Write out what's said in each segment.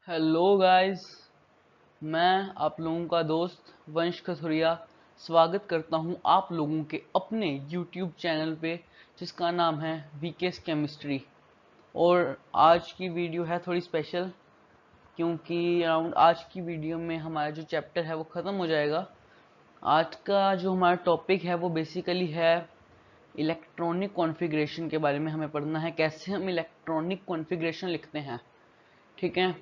Hello guys. मैं आप लोगों का दोस्त वंश खथुरिया स्वागत करता हूं आप लोगों के अपने यूट्यूब चैनल पे जिसका नाम है वीकेस केमिस्ट्री। और आज की वीडियो है थोड़ी स्पेशल क्योंकि अराउंड आज की वीडियो में हमारा जो चैप्टर है वो ख़त्म हो जाएगा। आज का जो हमारा टॉपिक है वो बेसिकली है इलेक्ट्रॉनिक कॉन्फ़िगरेशन के बारे में हमें पढ़ना है, कैसे हम इलेक्ट्रॉनिक कॉन्फ़िगरेशन लिखते हैं। ठीक है,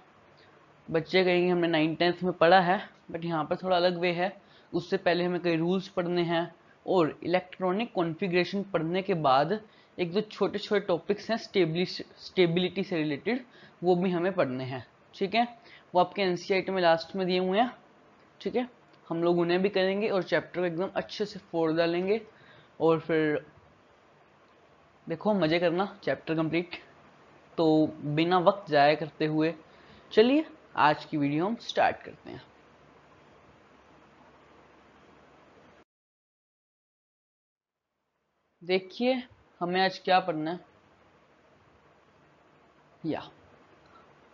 बच्चे कहेंगे हमने 9th-10th में पढ़ा है बट यहाँ पर थोड़ा अलग वे है। उससे पहले हमें कई रूल्स पढ़ने हैं और इलेक्ट्रॉनिक कॉन्फ़िगरेशन पढ़ने के बाद एक दो छोटे छोटे टॉपिक्स हैं स्टेबिलिटी से रिलेटेड, वो भी हमें पढ़ने हैं। ठीक है, वो आपके एनसीईआरटी में लास्ट में दिए हुए हैं। ठीक है, हम लोग उन्हें भी करेंगे और चैप्टर को एकदम अच्छे से फोड़ डालेंगे और फिर देखो मजे करना चैप्टर कंप्लीट। तो बिना वक्त जाया करते हुए चलिए आज की वीडियो हम स्टार्ट करते हैं। देखिए हमें आज क्या पढ़ना है। या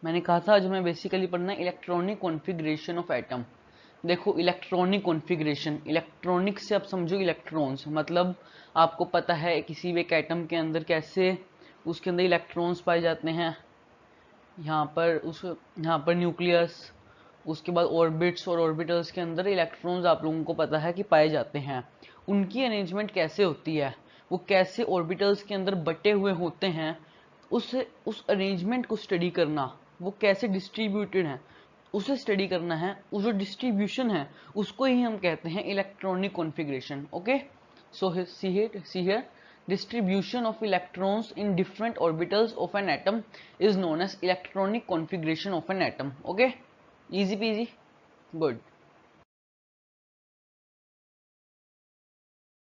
मैंने कहा था आज हमें बेसिकली पढ़ना है इलेक्ट्रॉनिक कॉन्फ़िगरेशन ऑफ एटम। देखो इलेक्ट्रॉनिक कॉन्फ़िगरेशन, इलेक्ट्रॉनिक से आप समझो इलेक्ट्रॉन्स, मतलब आपको पता है किसी भी एक एटम के अंदर कैसे उसके अंदर इलेक्ट्रॉन्स पाए जाते हैं। यहाँ पर न्यूक्लियस, उसके बाद ऑर्बिट्स और ऑर्बिटल्स के अंदर इलेक्ट्रॉन्स आप लोगों को पता है कि पाए जाते हैं। उनकी अरेंजमेंट कैसे होती है, वो कैसे ऑर्बिटल्स के अंदर बटे हुए होते हैं, उस अरेंजमेंट को स्टडी करना, वो कैसे डिस्ट्रीब्यूटेड है उसे स्टडी करना है। वो जो डिस्ट्रीब्यूशन है उसको ही हम कहते हैं electronic configuration. Okay, so see here distribution of electrons in different orbitals of an atom is known as electronic configuration of an atom. Okay, easy peasy, good।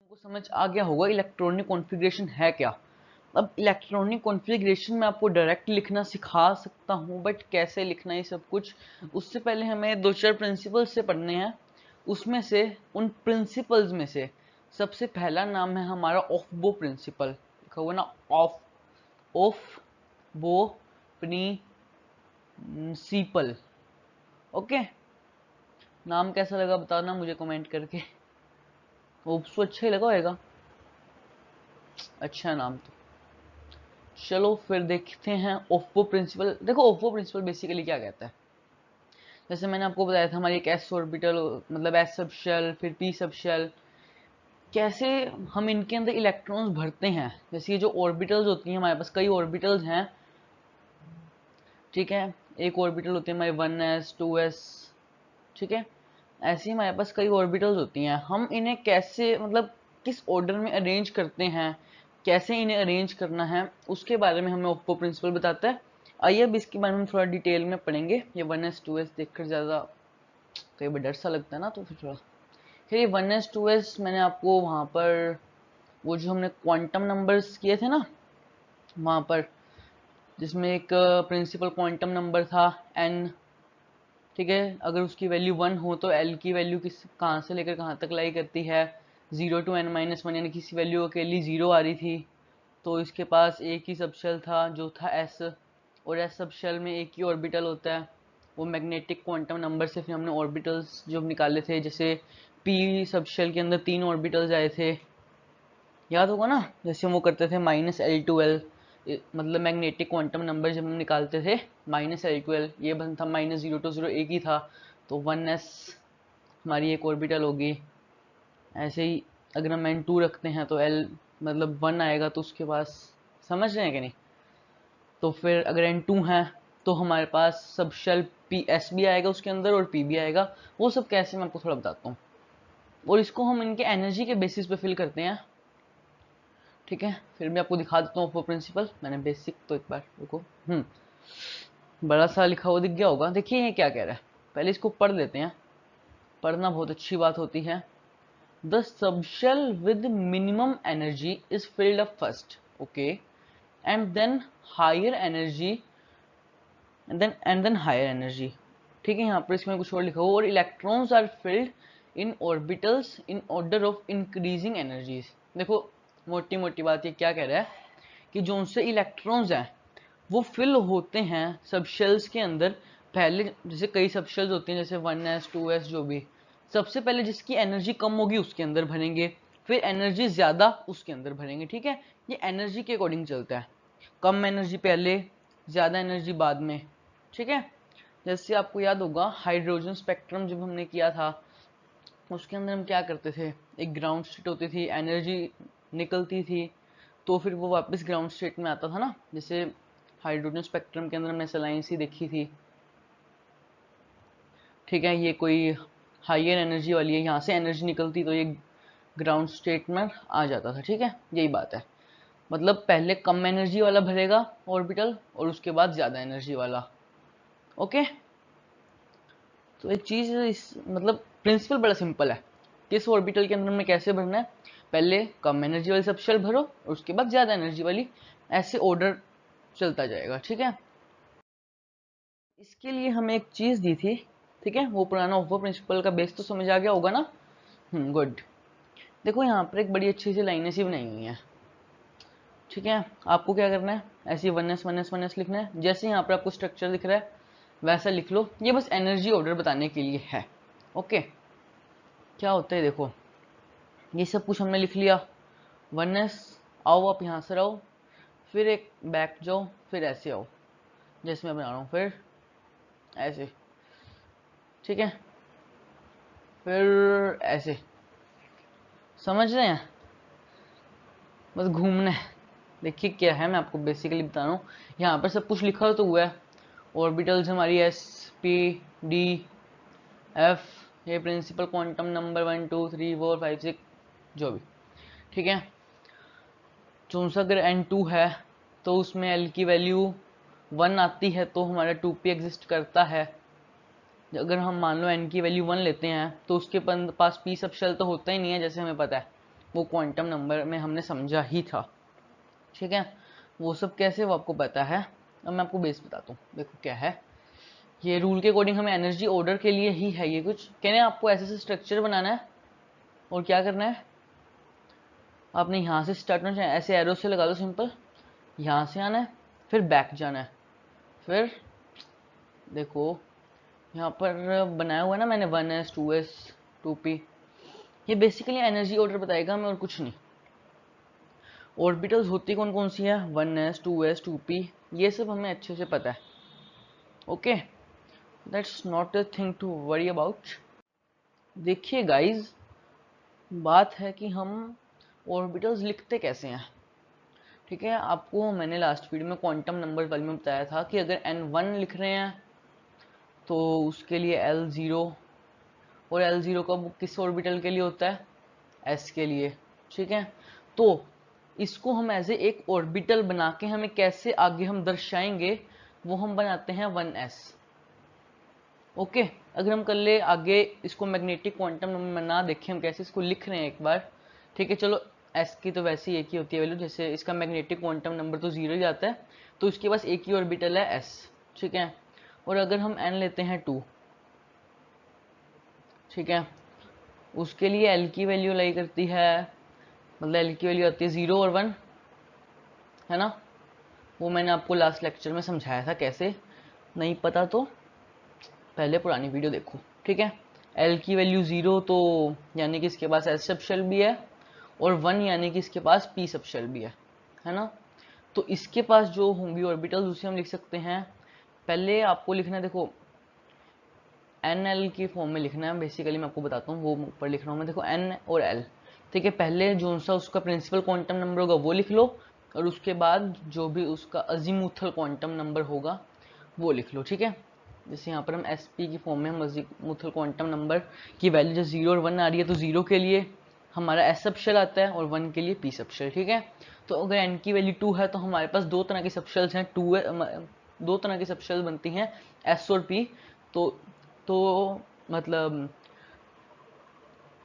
आपको समझ आ गया होगा इलेक्ट्रॉनिक कॉन्फ़िगरेशन है क्या। अब इलेक्ट्रॉनिक कॉन्फ़िगरेशन में आपको direct लिखना सिखा सकता हूँ बट कैसे लिखना ये सब कुछ, उससे पहले हमें दो चार प्रिंसिपल्स से पढ़ने हैं। उसमें से उन प्रिंसिपल्स में से सबसे पहला नाम है हमारा ऑफ बो प्रिंसिपल। लिखा हुआ ना, ऑफ ऑफ बो प्रिंसिपल। ओके, नाम कैसा लगा बताना मुझे कमेंट करके। होप सो अच्छा ही लगा होगा, अच्छा नाम तो। चलो फिर देखते हैं ओप्पो प्रिंसिपल। देखो ओप्पो प्रिंसिपल बेसिकली क्या कहता है, जैसे मैंने आपको बताया था हमारी एक एस ऑर्बिटल, मतलब एस सब शेल फिर पी सब शेल, कैसे हम इनके अंदर इलेक्ट्रॉन्स भरते हैं। जैसे ये जो ऑर्बिटल्स होती हैं हमारे पास कई ऑर्बिटल्स हैं। ठीक है, एक ऑर्बिटल होती है हमारी 1s 2s। ठीक है, ऐसे ही हमारे पास कई ऑर्बिटल्स होती हैं। हम इन्हें कैसे, मतलब किस ऑर्डर में अरेंज करते हैं, कैसे इन्हें अरेंज करना है, उसके बारे में हमें ओप्पो प्रिंसिपल बताता है। आइए अब इसके बारे में थोड़ा डिटेल में पढ़ेंगे। ये 1s 2s देखकर ज़्यादा कई बार डर सा लगता है ना, तो फिर थोड़ा फिर ये 1s 2s मैंने आपको वहाँ पर वो जो हमने क्वांटम नंबर्स किए थे ना वहाँ पर, जिसमें एक प्रिंसिपल क्वांटम नंबर था n। ठीक है, अगर उसकी वैल्यू 1 हो तो l की वैल्यू किस कहाँ से लेकर कहाँ तक लाई करती है, 0 to n-1, यानी किसी वैल्यू अकेली 0 आ रही थी तो इसके पास एक ही सबशेल था जो था s, और s सबशेल में एक ही ऑर्बिटल होता है। वो मैग्नेटिक क्वांटम नंबर से फिर हमने ऑर्बिटल्स जो निकाले थे, जैसे p सबशेल के अंदर 3 ऑर्बिटल्स आए थे, याद होगा ना, जैसे हम वो करते थे -L2L, मतलब मैग्नेटिक क्वांटम नंबर जब हम निकालते थे -L2L, ये बन था -0 to 0 एक ही था, तो 1s हमारी एक ऑर्बिटल होगी। ऐसे ही अगर हम n2 रखते हैं तो l मतलब 1 आएगा, तो उसके पास समझ रहे हैं कि नहीं। तो फिर अगर n2 है तो हमारे पास सब शेल पी एस भी आएगा उसके अंदर और p भी आएगा। वो सब कैसे मैं आपको थोड़ा बताता हूँ, और इसको हम इनके एनर्जी के बेसिस पे फिल करते हैं। ठीक है, फिर मैं आपको दिखा देता हूँ वो प्रिंसिपल। मैंने बेसिक तो एक बार रुको, बड़ा सा लिखा हुआ दिख गया होगा। देखिए ये क्या कह रहा है, पहले इसको पढ़ लेते हैं, पढ़ना बहुत अच्छी बात होती है। The subshell with minimum energy is filled up first, okay, and then higher energy, and then higher energy. ठीक है, यहाँ पर इसमें कुछ और लिखा हुआ, और electrons are filled in orbitals in order of increasing energies. देखो मोटी मोटी बात ये क्या कह रहा है कि जो उनसे इलेक्ट्रॉन्स हैं वो फिल होते हैं सब शेल्स के अंदर पहले जैसे कई सबशेल्स होती हैं जैसे 1s 2s जो भी, सबसे पहले जिसकी एनर्जी कम होगी उसके अंदर भरेंगे, फिर एनर्जी ज्यादा उसके अंदर भरेंगे, ठीक है। ये एनर्जी के अकॉर्डिंग चलता है, कम एनर्जी पहले, ज्यादा एनर्जी बाद में, ठीक है। जैसे आपको याद होगा हाइड्रोजन स्पेक्ट्रम जब हमने किया था, उसके अंदर हम क्या करते थे, एक ग्राउंड स्टेट होती थी, एनर्जी निकलती थी, तो फिर वो वापस ग्राउंड स्टेट में आता था ना। जैसे हाइड्रोजन स्पेक्ट्रम के अंदर हमने सलाइन सी देखी थी, ठीक है, ये कोई हाइयर एनर्जी वाली है, यहाँ से एनर्जी निकलती तो ये ग्राउंड स्टेट में आ जाता था, ठीक है। यही बात है, मतलब पहले कम एनर्जी वाला भरेगा ऑर्बिटल और उसके बाद ज्यादा एनर्जी वाला। ओके, तो एक चीज मतलब प्रिंसिपल बड़ा सिंपल है, किस ऑर्बिटल के अंदर में कैसे भरना है, पहले कम एनर्जी वाली सबशेल भरो और उसके बाद ज्यादा एनर्जी वाली, ऐसे ऑर्डर चलता जाएगा, ठीक है। इसके लिए हमें एक चीज दी थी, ठीक है, वो पुराना ओफो प्रिंसिपल का बेस तो समझ आ गया होगा ना। गुड। देखो यहाँ पर एक बड़ी अच्छी सी लाइनें सी बनाई हुई हैं, ठीक है। आपको क्या करना है, ऐसे 1s 1s 1s लिखना है, जैसे यहाँ पर आपको स्ट्रक्चर दिख रहा है वैसा लिख लो, ये बस एनर्जी ऑर्डर बताने के लिए है। ओके, क्या होता है देखो, ये सब कुछ हमने लिख लिया, 1s, आओ आप यहाँ से रहो, फिर एक बैक जाओ, फिर ऐसे आओ जैसे मैं बना रहा हूँ, फिर ऐसे, ठीक है, फिर ऐसे, समझ रहे हैं, बस घूमना है। देखिए क्या है, मैं आपको बेसिकली बता रहा हूँ, यहाँ पर सब कुछ लिखा तो हुआ है, ऑर्बिटल्स हमारी S P D F, ये प्रिंसिपल क्वांटम नंबर 1 2 3 4 5 6 जो भी, ठीक है। चूंकि अगर N2 है तो उसमें L की वैल्यू 1 आती है तो हमारा 2p एग्जिस्ट करता है। अगर हम मान लो n की वैल्यू 1 लेते हैं तो उसके पास p सब शेल तो होता ही नहीं है, जैसे हमें पता है, वो क्वांटम नंबर में हमने समझा ही था, ठीक है। वो सब कैसे वो आपको पता है, अब मैं आपको बेस बताता हूँ। देखो क्या है, ये रूल के अकॉर्डिंग हमें एनर्जी ऑर्डर के लिए ही है, ये कुछ कहने आपको ऐसे से स्ट्रक्चर बनाना है और क्या करना है, आपने यहाँ से स्टार्ट होना चाहिए, ऐसे एरो से लगा दो सिंपल, यहाँ से आना है, फिर बैक जाना है, फिर देखो यहाँ पर बनाया हुआ है ना मैंने 1s 2s 2p, ये बेसिकली एनर्जी ऑर्डर बताएगा हमें और कुछ नहीं। ऑर्बिटल्स होती कौन कौन सी है, 1s 2s 2p, ये सब हमें अच्छे से पता है। Okay, that's not a thing to worry about. देखिए गाइज, बात है कि हम ऑर्बिटल्स लिखते कैसे हैं, ठीक है। आपको मैंने लास्ट वीडियो में क्वांटम नंबर वाले में बताया था कि अगर n1 लिख रहे हैं तो उसके लिए L0, और L0 का किस ऑर्बिटल के लिए होता है, S के लिए, ठीक है। तो इसको हम एज ए एक ऑर्बिटल बना के हमें कैसे आगे हम दर्शाएंगे, वो हम बनाते हैं 1s। ओके, अगर हम कर ले आगे इसको मैग्नेटिक क्वांटम नंबर ना देखें, हम कैसे इसको लिख रहे हैं एक बार, ठीक है। चलो s की तो वैसे ही एक ही होती है वैल्यू, जैसे इसका मैग्नेटिक क्वांटम नंबर तो 0 ही आता है, तो इसके पास एक ही ऑर्बिटल है s, ठीक है। और अगर हम n लेते हैं 2, ठीक है, उसके लिए l की वैल्यू लाई करती है, मतलब l की वैल्यू आती है 0 और 1, है ना। वो मैंने आपको लास्ट लेक्चर में समझाया था कैसे, नहीं पता तो पहले पुरानी वीडियो देखो, ठीक है। L की वैल्यू 0 तो यानी कि इसके पास S सब शेल भी है, और 1 यानी कि इसके पास P सब शेल भी है ना। तो इसके पास जो होंगी ऑर्बिटल्स उसे हम लिख सकते हैं, पहले आपको लिखना है देखो NL की फॉर्म में लिखना है, बेसिकली मैं आपको बताता हूँ, वो ऊपर लिख रहा हूँ मैं, देखो N और L, ठीक है। पहले जो सा उसका प्रिंसिपल क्वांटम नंबर होगा वो लिख लो, और उसके बाद जो भी उसका अजीमुथल क्वांटम नंबर होगा वो लिख लो, ठीक है। जैसे यहाँ पर हम SP की फॉर्म में हम अजीमुथल क्वांटम नंबर की वैल्यू जब 0 और 1 आ रही है तो 0 के लिए हमारा S सब शेल आता है और 1 के लिए P सब शेल, ठीक है। तो अगर N की वैल्यू 2 है तो हमारे पास दो तरह की सब शेल्स हैं, दो तरह की सब शेल्स बनती हैं, S और P। तो मतलब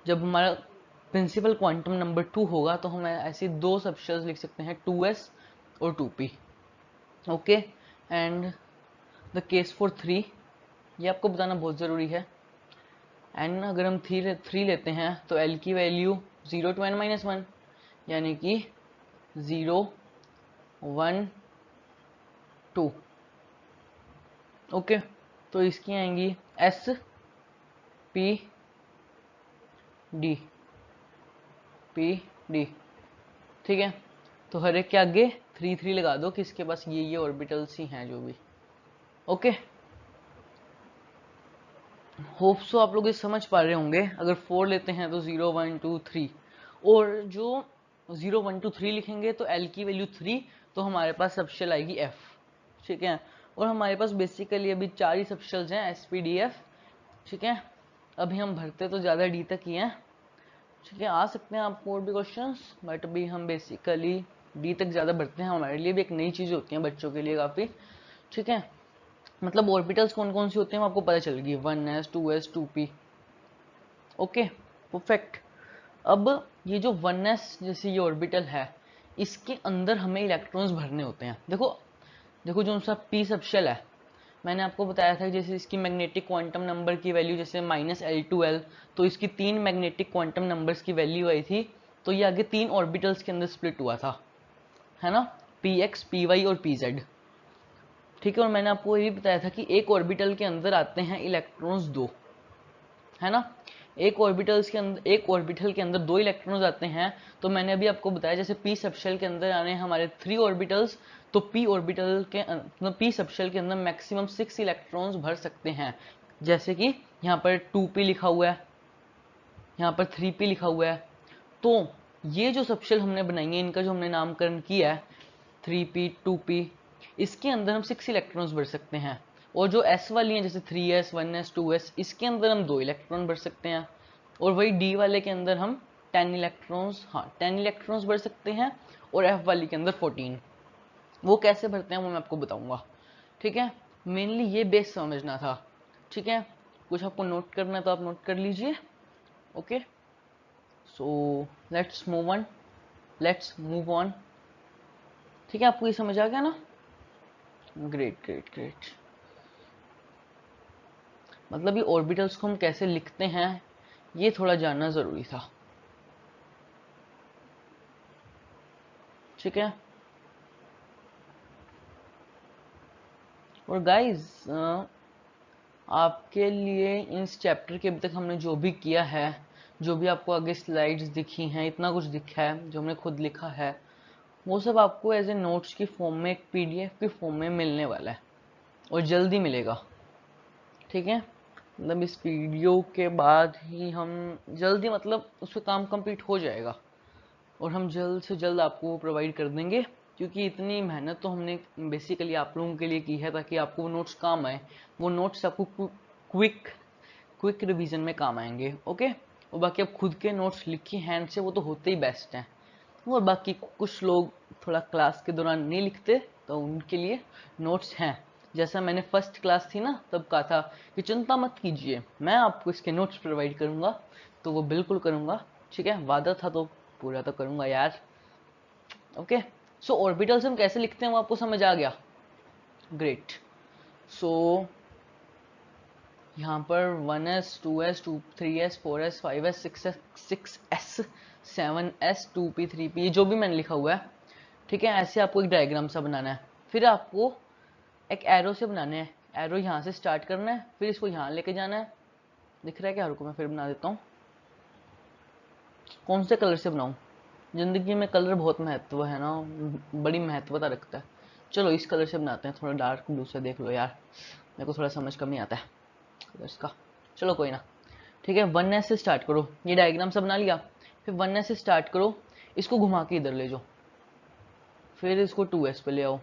जब हमारा प्रिंसिपल क्वांटम नंबर 2 होगा तो हम ऐसे दो सबशेल्स लिख सकते हैं, 2s और 2p। Okay, and the case for 3, ये आपको बताना बहुत ज़रूरी है। n अगर हम 3 लेते हैं तो l की वैल्यू 0 to n-1, यानी कि 0 1 2। ओके, तो इसकी आएंगी S P D, P D, ठीक है। तो हर एक के आगे 3 3 लगा दो कि इसके पास ये ऑर्बिटल्स ही हैं जो भी। ओके, होप सो आप लोग ये समझ पा रहे होंगे। अगर 4 लेते हैं तो 0 1 2 3, और जो 0 1 2 3 लिखेंगे तो L की वैल्यू 3, तो हमारे पास सबशेल आएगी F, ठीक है। और हमारे पास बेसिकली अभी 4 ही सबशेल्स हैं, SPDF, ठीक है। अभी हम भरते तो ज़्यादा डी तक ही हैं, ठीक है। आ सकते हैं आपको और भी क्वेश्चंस, बट अभी हम बेसिकली डी तक ज़्यादा भरते हैं। हमारे लिए भी एक नई चीज़ होती है, बच्चों के लिए काफ़ी, ठीक है। मतलब ऑर्बिटल्स कौन कौन सी होती हैं आपको पता चलेगी, 1s 2s 2p। Okay, perfect. अब ये जो 1s जैसे ये ऑर्बिटल है, इसके अंदर हमें इलेक्ट्रॉन्स भरने होते हैं। देखो देखो, जो सा p सबशेल है, मैंने आपको बताया था जैसे इसकी मैग्नेटिक क्वांटम नंबर की वैल्यू जैसे -L2L, तो इसकी 3 मैग्नेटिक क्वांटम नंबर्स की वैल्यू आई थी, तो ये आगे 3 ऑर्बिटल्स के अंदर स्प्लिट हुआ था, है ना, px py और pz, ठीक है। और मैंने आपको ये भी बताया था कि एक ऑर्बिटल के अंदर आते हैं इलेक्ट्रॉन्स 2, है ना। एक ऑर्बिटल के अंदर 2 इलेक्ट्रॉन्स आते हैं। तो मैंने अभी आपको बताया जैसे p सबशेल के अंदर आने हैं हमारे 3 ऑर्बिटल्स, तो p ऑर्बिटल के मतलब p सबशेल के अंदर मैक्सिमम 6 इलेक्ट्रॉन्स भर सकते हैं। जैसे कि यहाँ पर 2p लिखा हुआ है, यहाँ पर 3p लिखा हुआ है। तो ये जो सबशेल हमने बनाई है, इनका जो हमने नामकरण किया है 3p 2p, इसके अंदर हम 6 इलेक्ट्रॉन्स भर सकते हैं। और जो s वाली हैं जैसे 3s 1s 2s, इसके अंदर हम 2 इलेक्ट्रॉन भर सकते हैं। और वही d वाले के अंदर हम 10 इलेक्ट्रॉन्स, हाँ 10 इलेक्ट्रॉन्स भर सकते हैं। और f वाली के अंदर 14। वो कैसे भरते हैं वो मैं आपको बताऊंगा, ठीक है। मेनली ये बेस समझना था, ठीक है। कुछ आपको नोट करना है तो आप नोट कर लीजिए। Okay, so let's move on, ठीक है। आपको ये समझ आ गया ना? Great great great. मतलब ये ऑर्बिटल्स को हम कैसे लिखते हैं ये थोड़ा जानना जरूरी था, ठीक है। और गाइस, आपके लिए इस चैप्टर के अभी तक हमने जो भी किया है, जो भी आपको आगे स्लाइड्स दिखी हैं, इतना कुछ दिखा है जो हमने खुद लिखा है, वो सब आपको एज ए नोट्स की फॉर्म में, एक PDF की फॉर्म में मिलने वाला है, और जल्दी मिलेगा, ठीक है। मतलब इस वीडियो के बाद ही हम जल्दी, मतलब उस पर काम कंप्लीट हो जाएगा और हम जल्द से जल्द आपको प्रोवाइड कर देंगे। क्योंकि इतनी मेहनत तो हमने बेसिकली आप लोगों के लिए की है ताकि आपको वो नोट्स काम आए। वो नोट्स आपको क्विक क्विक रिवीजन में काम आएंगे, ओके। और बाकी आप खुद के नोट्स लिखिए हैंड से, वो तो होते ही बेस्ट हैं। और बाकी कुछ लोग थोड़ा क्लास के दौरान नहीं लिखते, तो उनके लिए नोट्स हैं। जैसा मैंने फर्स्ट क्लास थी ना तब कहा था कि चिंता मत कीजिए, मैं आपको इसके नोट्स प्रोवाइड करूंगा, तो वो बिल्कुल करूंगा, ठीक है। वादा था तो पूरा तो करूंगा यार। ओके, सो ऑर्बिटल्स हम कैसे लिखते हैं वो आपको समझ आ गया, ग्रेट। सो यहाँ पर 1s 2s 3s 4s 5s 6s 7s 2p 3p जो भी मैंने लिखा हुआ है, ठीक है। ऐसे आपको एक डायग्राम सा बनाना है, फिर आपको एक एरो से बनाना है। एरो यहाँ से स्टार्ट करना है, फिर इसको यहाँ लेके जाना है। दिख रहा है क्या? रुको मैं फिर बना देता हूँ। कौन से कलर से बनाऊँ? जिंदगी में कलर बहुत महत्व है ना, बड़ी महत्वता रखता है। चलो इस कलर से बनाते हैं, थोड़ा डार्क ब्लू से। देख लो यार, मेरे को थोड़ा समझ कम ही आता है कलर्स का। चलो कोई ना, ठीक है। 1s से स्टार्ट करो, ये डायग्राम सब बना लिया। फिर 1s से स्टार्ट करो, इसको घुमा के इधर ले जाओ, फिर इसको 2s पे ले आओ,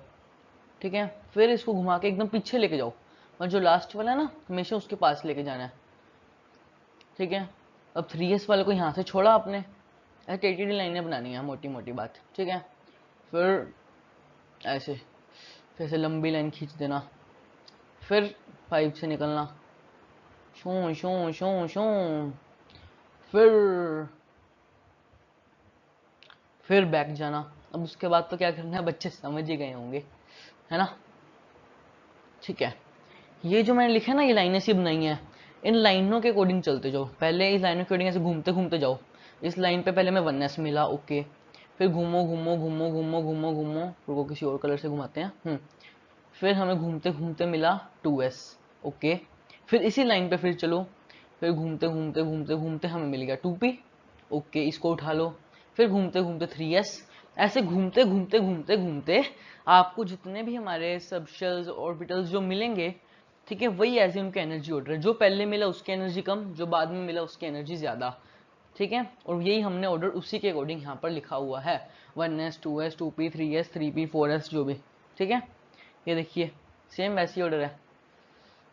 ठीक है। फिर इसको घुमा के एकदम पीछे लेके जाओ, और जो लास्ट वाला है ना हमेशा उसके पास लेके जाना है, ठीक है। अब 3s वाले को यहाँ से छोड़ा आपने, ऐसे टेढ़ी लाइनें बनानी है, मोटी मोटी बात, ठीक है। फिर ऐसे, फिर ऐसे लंबी लाइन खींच देना, फिर 5 से निकलना, शू शू शू शू, फिर फिर बैक जाना। अब उसके बाद तो क्या करना है बच्चे समझ ही गए होंगे, है ना, ठीक है। ये जो मैंने लिखा है ना, ये लाइनें सी बनाई हैं, इन लाइनों के अकॉर्डिंग चलते जाओ। पहले इस लाइनों के अकॉर्डिंग ऐसे घूमते घूमते जाओ। इस लाइन पे पहले मैं 1s मिला, ओके। फिर घूमो घूमो घूमो घूमो घूमो घूमो, रुको किसी और कलर से घुमाते हैं। फिर हमें घूमते घूमते मिला 2s, ओके, फिर इसी लाइन पे फिर चलो, फिर घूमते घूमते घूमते घूमते हमें मिल गया 2p। ओके, इसको उठा लो, फिर घूमते घूमते 3s। ऐसे घूमते घूमते घूमते घूमते आपको जितने भी हमारे सबशेल्स ऑर्बिटल्स जो मिलेंगे, ठीक है, वही ऐसे उनका एनर्जी ऑर्डर है। जो पहले मिला उसकी एनर्जी कम, जो बाद में मिला उसकी एनर्जी ज्यादा, ठीक है। और यही हमने ऑर्डर उसी के अकॉर्डिंग यहाँ पर लिखा हुआ है, 1s 2s 2p 3s 3p 4s जो भी, ठीक है। ये देखिए सेम वैसी ऑर्डर है।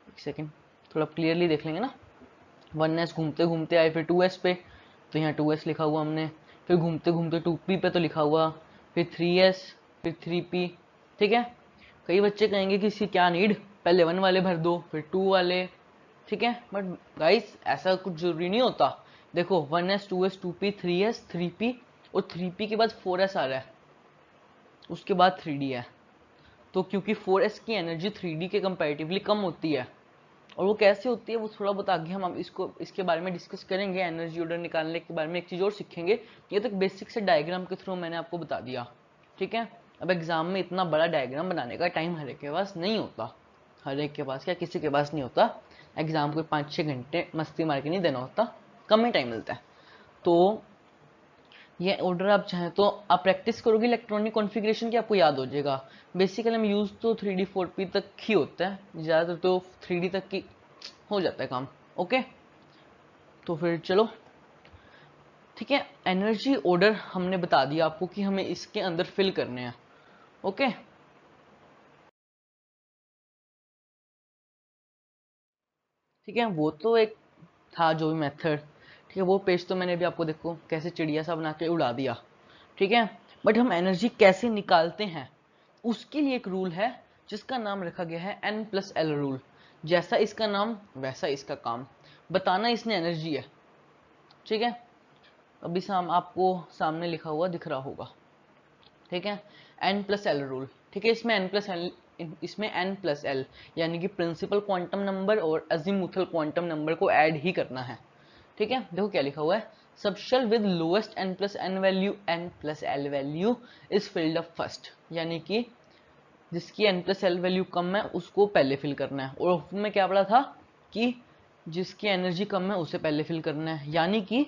एक सेकेंड, थोड़ा क्लियरली देख लेंगे ना। 1s घूमते घूमते आए फिर 2s पे, तो यहाँ 2s लिखा हुआ हमने, फिर घूमते घूमते 2p पे तो लिखा हुआ, फिर 3s, फिर 3p, ठीक है। कई बच्चे कहेंगे कि इसकी क्या नीड, पहले 1 वाले भर दो फिर 2 वाले, ठीक है। बट गाइस ऐसा कुछ जरूरी नहीं होता। देखो 1s 2s 2p 3s 3p, और 3p के बाद 4s आ रहा है, उसके बाद 3d है। तो क्योंकि 4s की एनर्जी 3d के कंपैरेटिवली कम होती है, और वो कैसे होती है वो थोड़ा बहुत आगे हम अब इसको इसके बारे में डिस्कस करेंगे। एनर्जी ऑर्डर निकालने के बारे में एक चीज़ और सीखेंगे। ये तो बेसिक से डायग्राम के थ्रू मैंने आपको बता दिया, ठीक है। अब एग्जाम में इतना बड़ा डायग्राम बनाने का टाइम हर एक के पास नहीं होता, हर एक के पास क्या किसी के पास नहीं होता। एग्जाम को 5-6 घंटे मस्ती मार के नहीं देना होता, कम ही टाइम मिलता है। तो ये ऑर्डर आप चाहें तो आप प्रैक्टिस करोगे इलेक्ट्रॉनिक कॉन्फ़िगरेशन की, आपको याद हो जाएगा। बेसिकली हम यूज़ तो 3D 4P तक ही होता है, ज़्यादातर तो 3D तक की हो जाता है काम। ओके, तो फिर चलो, ठीक है। एनर्जी ऑर्डर हमने बता दिया आपको कि हमें इसके अंदर फिल करने हैं। ओके, ठीक है, वो तो एक था जो भी मेथड, ठीक है। वो पेज तो मैंने अभी आपको देखो कैसे चिड़िया सा बना के उड़ा दिया, ठीक है। बट हम एनर्जी कैसे निकालते हैं उसके लिए एक रूल है जिसका नाम रखा गया है N+L रूल। जैसा इसका नाम वैसा इसका काम, बताना इसने एनर्जी है, ठीक है। अभी आपको सामने लिखा हुआ दिख रहा होगा, ठीक है, N+L रूल, ठीक है। इसमें N+L यानी कि प्रिंसिपल क्वांटम नंबर और अजीमुथल क्वांटम नंबर को ऐड ही करना है, ठीक है। देखो क्या लिखा हुआ है, subshell with lowest N+N value N+L value is filled up first, यानी कि जिसकी N+L वैल्यू कम है उसको पहले फिल करना है। और में क्या पढ़ा था कि जिसकी एनर्जी कम है उसे पहले फिल करना है, यानी कि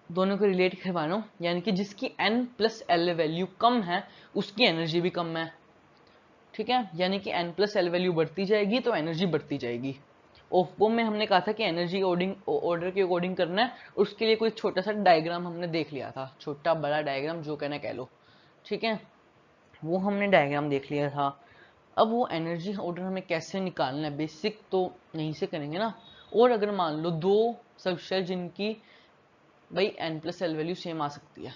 दोनों को रिलेट करवाना हूं, यानी कि जिसकी N+L वैल्यू कम है उसकी एनर्जी भी कम है, ठीक है। यानी कि N+L वैल्यू बढ़ती जाएगी तो एनर्जी बढ़ती जाएगी। ओफबो में हमने कहा था कि एनर्जी ऑर्डर के अकॉर्डिंग करना है, उसके लिए कोई छोटा सा डायग्राम हमने देख लिया था, छोटा बड़ा डायग्राम जो कहना कह लो, ठीक है। वो हमने डायग्राम देख लिया था। अब वो एनर्जी ऑर्डर हमें कैसे निकालना है, बेसिक तो यहीं से करेंगे ना। और अगर मान लो दो सबशेल जिनकी भाई N+L वैल्यू सेम आ सकती है,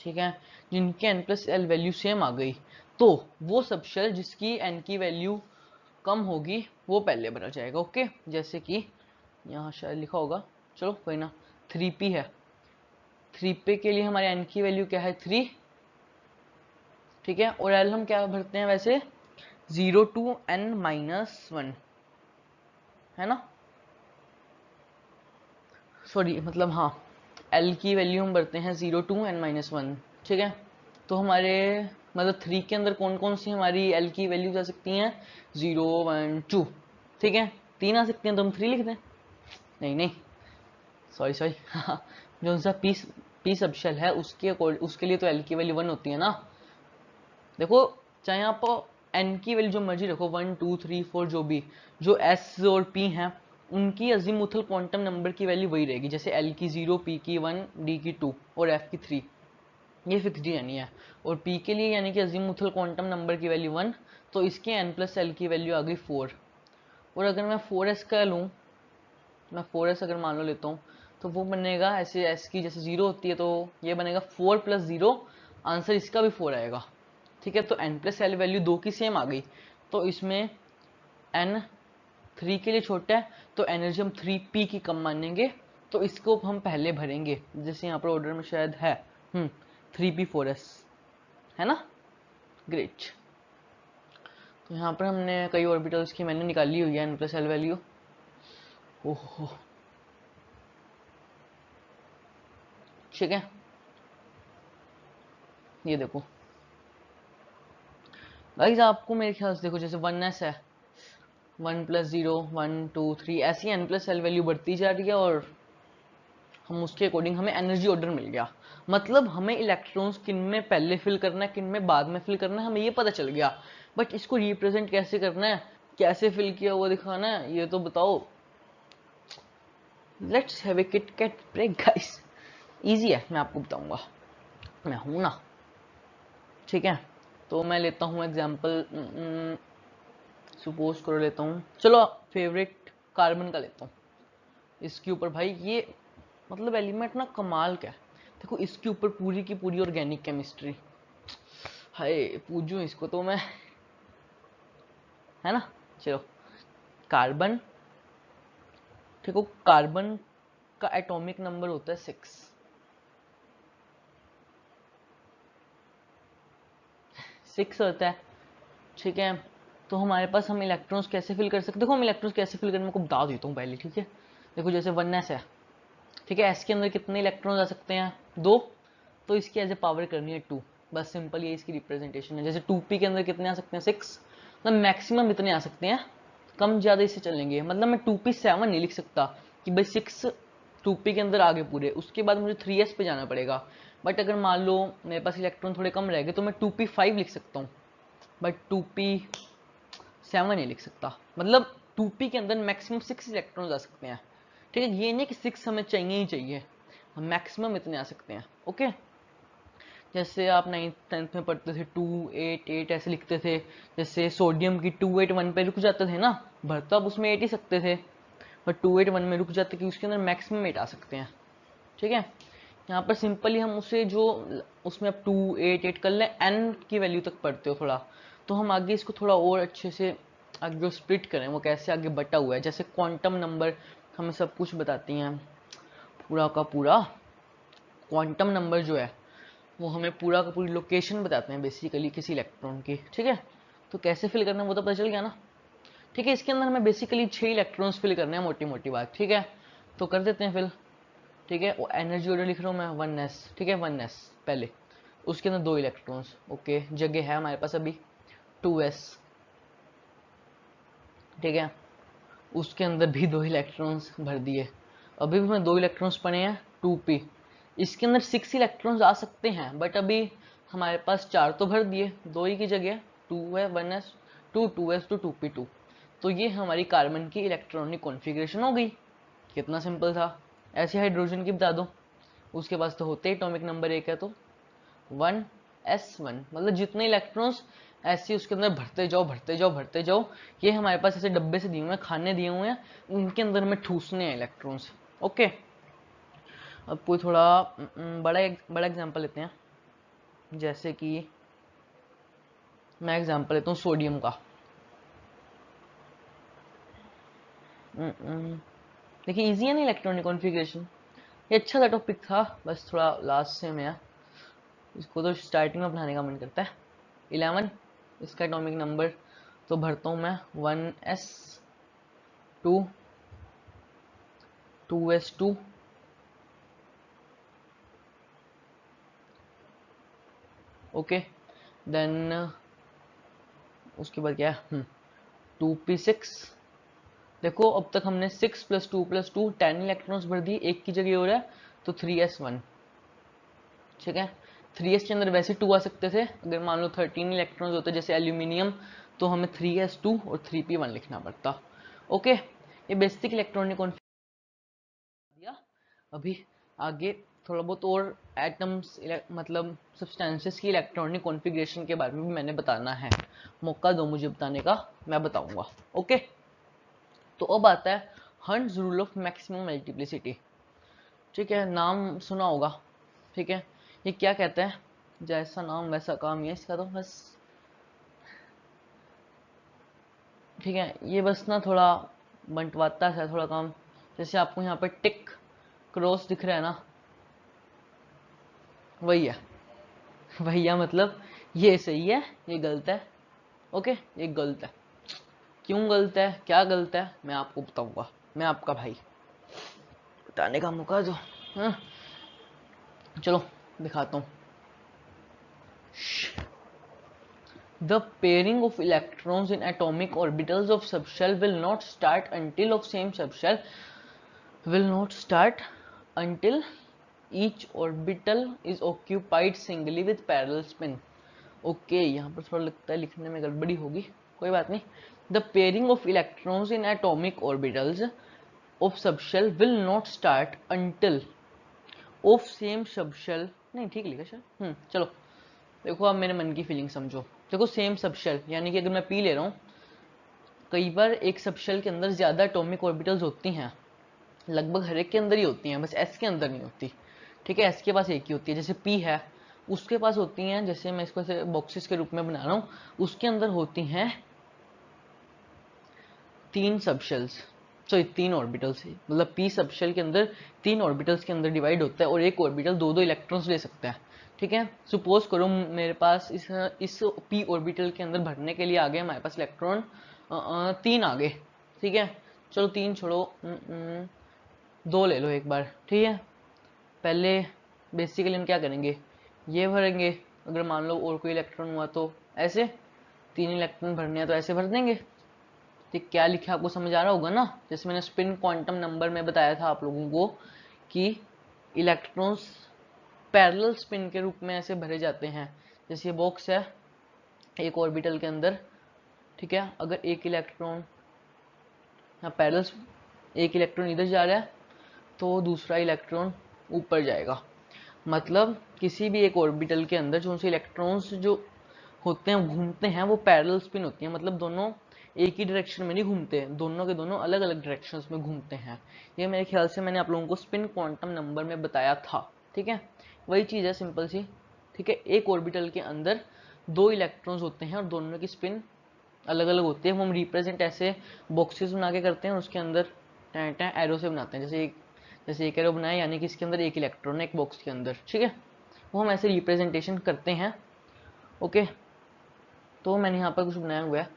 ठीक है, जिनकी N+L वैल्यू सेम आ गई, तो वो सबशेल जिसकी N की वैल्यू कम होगी वो पहले भरा जाएगा। ओके, जैसे कि यहाँ शायद लिखा होगा, चलो कोई ना, 3p है, 3p के लिए हमारे N की वैल्यू क्या है 3, ठीक है। और L हम क्या भरते हैं वैसे 0 to N-1, है ना, सॉरी मतलब हाँ, L की वैल्यू हम भरते हैं 0 to N-1, ठीक है। तो हमारे मतलब 3 के अंदर कौन कौन सी हमारी L की वैल्यूज आ सकती हैं, 0 1 2, ठीक है। 3 आ सकती हैं तो हम 3 लिख दें, नहीं नहीं सॉरी सॉरी जो सा पी सबशेल है उसके लिए तो L की वैल्यू 1 होती है ना। देखो चाहे आप N की वैल्यू जो मर्जी रखो 1 2 3 4 जो भी, जो S और P हैं उनकी अजीमुथल क्वांटम नंबर की वैल्यू वही रहेगी, जैसे L की 0 P की 1 D की 2 और F की 3, ये फिक्स्ड ही रहनी है। और P के लिए यानी कि अजीमुथल क्वांटम नंबर की वैल्यू 1, तो इसके N+L की वैल्यू आ गई 4। और अगर मैं 4s का लूँ, मैं 4s अगर मान लो लेता हूँ, तो वो बनेगा ऐसे s की जैसे 0 होती है, तो ये बनेगा 4 + 0, आंसर इसका भी 4 आएगा, ठीक है। तो N+L वैल्यू 2 की सेम आ गई, तो इसमें N 3 के लिए छोटा है तो एनर्जी हम 3p की कम मानेंगे, तो इसको हम पहले भरेंगे, जैसे यहाँ पर ऑर्डर में शायद है 3p4s, है ना, ग्रेट। तो यहाँ पर हमने कई ऑर्बिटल्स की मैंने निकाली हुई है N+L वैल्यू। ओहो, ठीक है, ये देखो गाइस, आपको मेरे ख्याल से देखो जैसे 1s है, 1 + 0 1 2 3 ऐसी n+l वैल्यू बढ़ती जा रही है और हम उसके अकॉर्डिंग हमें एनर्जी ऑर्डर मिल गया। मतलब हमें इलेक्ट्रॉन्स किन में पहले फिल करना है, किन में बाद में फिल करना है, हमें ये पता चल गया। बट इसको रिप्रेजेंट कैसे करना है, कैसे फिल किया हुआ दिखाना है, ये तो बताओ। Let's have a KitKat break guys. Easy है, मैं आपको बताऊंगा, मैं हूं ना। ठीक है, तो मैं लेता हूँ एग्जाम्पल, सपोज करो लेता हूँ, चलो फेवरेट कार्बन का लेता हूँ। इसके ऊपर भाई ये मतलब एलिमेंट ना कमाल का है। देखो इसके ऊपर पूरी की पूरी ऑर्गेनिक केमिस्ट्री, हाय पूजूं इसको तो मैं, है ना। चलो कार्बन, देखो कार्बन का एटॉमिक नंबर होता है 6 होता है। ठीक है, तो हमारे पास हम इलेक्ट्रॉन्स कैसे फिल कर सकते हैं, देखो हम इलेक्ट्रॉन्स कैसे फिल करने में को बता देता हूँ पहले। ठीक है, देखो जैसे 1s है, ठीक है, एस के अंदर कितने इलेक्ट्रॉन्स आ सकते हैं, 2, तो इसकी एज ए पावर करनी है 2, बस सिंपल ये इसकी रिप्रेजेंटेशन है। जैसे 2p के अंदर कितने आ सकते हैं, 6, मतलब मैक्सिमम इतने आ सकते हैं, कम ज़्यादा इससे चलेंगे। मतलब मैं 2p 7 नहीं लिख सकता कि भाई 6 2p के अंदर आगे पूरे, उसके बाद मुझे 3s पे जाना पड़ेगा। बट अगर मान लो मेरे पास इलेक्ट्रॉन थोड़े कम रह गए तो मैं 2p 5 लिख सकता हूँ, बट 2p 7 नहीं लिख सकता। मतलब 2p के अंदर मैक्सिमम 6 इलेक्ट्रॉन आ सकते हैं। ठीक है, ये नहीं कि 6 हमें चाहिए ही चाहिए, हम मैक्सिमम इतने आ सकते हैं। ओके, जैसे आप 9th 10th में पढ़ते थे 288 ऐसे लिखते थे। जैसे सोडियम की 281 पे रुक जाते थे ना, भर तो आप उसमें 8 ही सकते थे, पर 281 में रुक जाते कि उसके अंदर मैक्सिमम 8 आ सकते हैं। ठीक है, यहाँ पर सिंपली हम उसे जो उसमें आप 288 कर लें, n की वैल्यू तक पढ़ते हो थोड़ा, तो हम आगे इसको थोड़ा और अच्छे से आगे जो स्प्लिट करें वो कैसे आगे बटा हुआ है। जैसे क्वांटम नंबर हमें सब कुछ बताती हैं, पूरा का पूरा क्वांटम नंबर जो है वो हमें पूरा का पूरी लोकेशन बताते हैं बेसिकली किसी इलेक्ट्रॉन की। ठीक है, तो कैसे फिल करना है वो तो पता चल गया ना। ठीक है, इसके अंदर हमें बेसिकली 6 इलेक्ट्रॉन्स फिल करने हैं, मोटी मोटी बात। ठीक है, तो कर देते हैं फिल। ठीक है, वो एनर्जी ऑर्डर लिख रहा हूँ मैं 1s। ठीक है, 1s पहले, उसके अंदर 2 इलेक्ट्रॉन्स। ओके, जगह है हमारे पास अभी 2s। ठीक है, उसके अंदर भी 2 इलेक्ट्रॉन्स भर दिए, अभी भी मैं 2 इलेक्ट्रॉन्स पड़े हैं 2p। इसके अंदर 6 इलेक्ट्रॉन्स आ सकते हैं, बट अभी हमारे पास 4 तो भर दिए, 2 ही की जगह 2 है, 1s 2 2s 2 2p 2। तो ये हमारी कार्बन की इलेक्ट्रॉनिक कॉन्फ़िगरेशन हो गई। कितना सिंपल था। ऐसे हाइड्रोजन की बता दो, उसके पास तो होते ही एटॉमिक नंबर 1 है, तो 1s1, मतलब जितने इलेक्ट्रॉन्स ऐसे उसके अंदर भरते जाओ भरते जाओ भरते जाओ। ये हमारे पास ऐसे डब्बे से दिए हुए हैं, खाने दिए हुए हैं, उनके अंदर में ठूसने हैं इलेक्ट्रॉन्स। ओके, अब कोई थोड़ा बड़ा एग्जांपल लेते हैं। जैसे कि मैं एग्जांपल लेता हूँ सोडियम का। देखिए इजी है ना इलेक्ट्रॉनिक कॉन्फ़िगरेशन, ये अच्छा सा टॉपिक था, बस थोड़ा लास्ट से में है, इसको तो स्टार्टिंग में पढ़ाने का मन करता है। 11 इसका एटॉमिक नंबर, तो भरता हूँ मैं 1s2 2s2 ओके, देन उसके बाद क्या है 2p6। देखो अब तक हमने 6 + 2 + 2 10 इलेक्ट्रॉन्स भर दिए, एक की जगह हो रहा है, तो 3s1। ठीक है, 3s के अंदर वैसे 2 आ सकते थे, अगर मान लो 13 इलेक्ट्रॉन्स होते जैसे एल्यूमिनियम, तो हमें 3s2 और 3p1 लिखना पड़ता। ओके, ये बेसिक इलेक्ट्रॉनिक दिया। अभी आगे थोड़ा बहुत और एटम्स मतलब सब्सटेंसेस की इलेक्ट्रॉनिक कॉन्फ़िगरेशन के बारे में भी मैंने बताना है, मौका दो मुझे बताने का, मैं बताऊंगा। ओके, तो अब आता है hunts rule of maximum multiplicity. ठीक है, नाम सुना होगा। ठीक है, ये क्या कहता है, जैसा नाम वैसा काम है इसका, तो बस ठीक है, ये बस ना थोड़ा बंटवाता है थोड़ा काम। जैसे आपको यहाँ पे टिक क्रॉस दिख रहा है ना, वही है भैया, मतलब ये सही है ये गलत है। ओके, ये गलत है, क्यों गलत है, क्या गलत है, मैं आपको बताऊंगा, मैं आपका भाई, बताने का मौका दो। हाँ? चलो दिखाता हूँ। The pairing of electrons in atomic orbitals of subshell will not start until of same subshell will not start until each orbital is occupied singly with parallel spin. Okay यहाँ पर थोड़ा लगता है लिखने में गड़बड़ी होगी, कोई बात नहीं. The pairing of electrons in atomic orbitals of subshell will not start until of same subshell, नहीं ठीक लिखा सर. चलो देखो अब मेरे मन की फीलिंग समझो. देखो सेम सबशेल यानी कि अगर मैं पी ले रहा हूँ, कई बार एक सबशेल के अंदर ज्यादा एटॉमिक ऑर्बिटल्स होती हैं, लगभग हर एक के अंदर ही होती हैं, बस एस के अंदर नहीं होती. ठीक है, एस के पास एक ही होती है. जैसे पी है उसके पास होती हैं, जैसे मैं इसको ऐसे बॉक्सेस के रूप में बना रहा हूँ, उसके अंदर होती हैं 3 सबशेल्स, सॉरी 3 ऑर्बिटल्स. मतलब पी सबशेल के अंदर 3 ऑर्बिटल्स के अंदर डिवाइड होता है और एक ऑर्बिटल दो दो इलेक्ट्रॉन्स ले सकता है. ठीक है, सपोज करो मेरे पास इस पी ऑर्बिटल के अंदर भरने के लिए आ गए हमारे पास इलेक्ट्रॉन 3 आ गए. ठीक है, चलो 3 छोड़ो, 2 ले लो एक बार. ठीक है, पहले बेसिकली हम क्या करेंगे, ये भरेंगे. अगर मान लो और कोई इलेक्ट्रॉन हुआ तो ऐसे 3 इलेक्ट्रॉन भरने हैं तो ऐसे भर देंगे. ठीक, क्या लिखा आपको समझ आ रहा होगा ना. जैसे मैंने स्पिन क्वांटम नंबर में बताया था आप लोगों को कि इलेक्ट्रॉन्स पैरेलल स्पिन के रूप में ऐसे भरे जाते हैं. जैसे ये बॉक्स है एक ऑर्बिटल के अंदर, ठीक है, अगर एक इलेक्ट्रॉन यहाँ पैरेलल, एक इलेक्ट्रॉन इधर जा रहा है तो दूसरा इलेक्ट्रॉन ऊपर जाएगा. मतलब किसी भी एक ऑर्बिटल के अंदर जो से इलेक्ट्रॉन्स जो होते हैं घूमते हैं वो पैरेलल स्पिन होती है. मतलब दोनों एक ही डायरेक्शन में नहीं घूमते, दोनों के दोनों अलग अलग डायरेक्शंस में घूमते हैं. ये मेरे ख्याल से मैंने आप लोगों को स्पिन क्वांटम नंबर में बताया था. ठीक है, वही चीज़ है सिंपल सी. ठीक है, एक ऑर्बिटल के अंदर 2 इलेक्ट्रॉन्स होते हैं और दोनों की स्पिन अलग अलग होती है. वो हम रिप्रेजेंट ऐसे बॉक्सेस बना के करते हैं, उसके अंदर एरो से बनाते हैं. जैसे एक एरो बनाया यानी कि इसके अंदर एक इलेक्ट्रॉन है एक बॉक्स के अंदर. ठीक है, वो हम ऐसे रिप्रेजेंटेशन करते हैं. ओके, तो मैंने यहाँ पर कुछ बनाया हुआ है.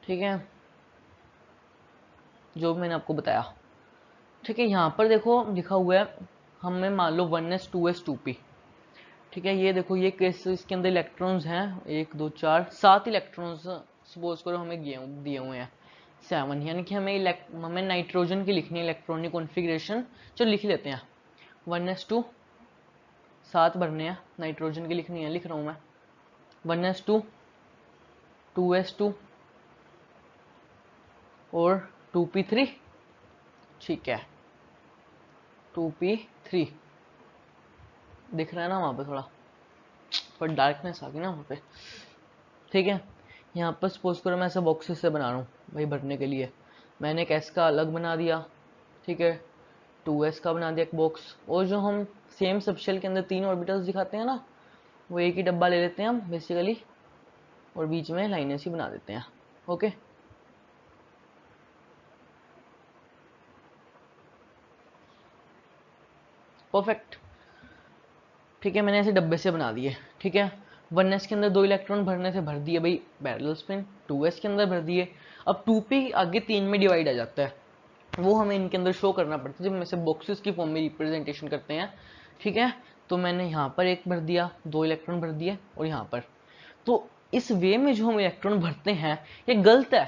ठीक है, जो मैंने आपको बताया. ठीक है, यहाँ पर देखो लिखा हुआ है हमें मान लो 1s 2s 2p. ठीक है, ये देखो ये केस इसके अंदर इलेक्ट्रॉन्स हैं 1 2 4 7 इलेक्ट्रॉन्स सपोज करो हमें दिए हुए हैं 7. यानी कि हमें नाइट्रोजन की लिखनी है इलेक्ट्रॉनिक कॉन्फ़िगरेशन. चलो लिख लेते हैं 1s2 7 भरने हैं, नाइट्रोजन की लिखनी है, लिख रहा हूँ मैं 1s2 2s2 और 2p3. ठीक है, 2p3 दिख रहा है ना वहाँ पे, थोड़ा पर डार्कनेस आ गई ना वहाँ पे. ठीक है, यहाँ पर सपोज करो मैं ऐसा बॉक्सेस से बना रहा हूँ भाई भरने के लिए. मैंने एक एस का अलग बना दिया. ठीक है, 2s का बना दिया एक बॉक्स. और जो हम सेम सबशेल के अंदर 3 ऑर्बिटल्स दिखाते हैं ना, वो एक ही डब्बा ले लेते हैं हम बेसिकली और बीच में लाइनें सी बना देते हैं. Okay, perfect. ठीक है, मैंने ऐसे डब्बे से बना दिए. ठीक है, 1s के अंदर 2 इलेक्ट्रॉन भरने से भर दिए भाई पैरेलल स्पिन. 2s के अंदर भर दिए. अब 2p आगे 3 में डिवाइड आ जाता है, वो हमें इनके अंदर शो करना पड़ता है जब हम ऐसे बॉक्सेस की फॉर्म में रिप्रेजेंटेशन करते हैं. ठीक है, तो मैंने यहाँ पर एक भर दिया, 2 इलेक्ट्रॉन भर दिए और यहाँ पर. तो इस वे में जो हम इलेक्ट्रॉन भरते हैं ये गलत है.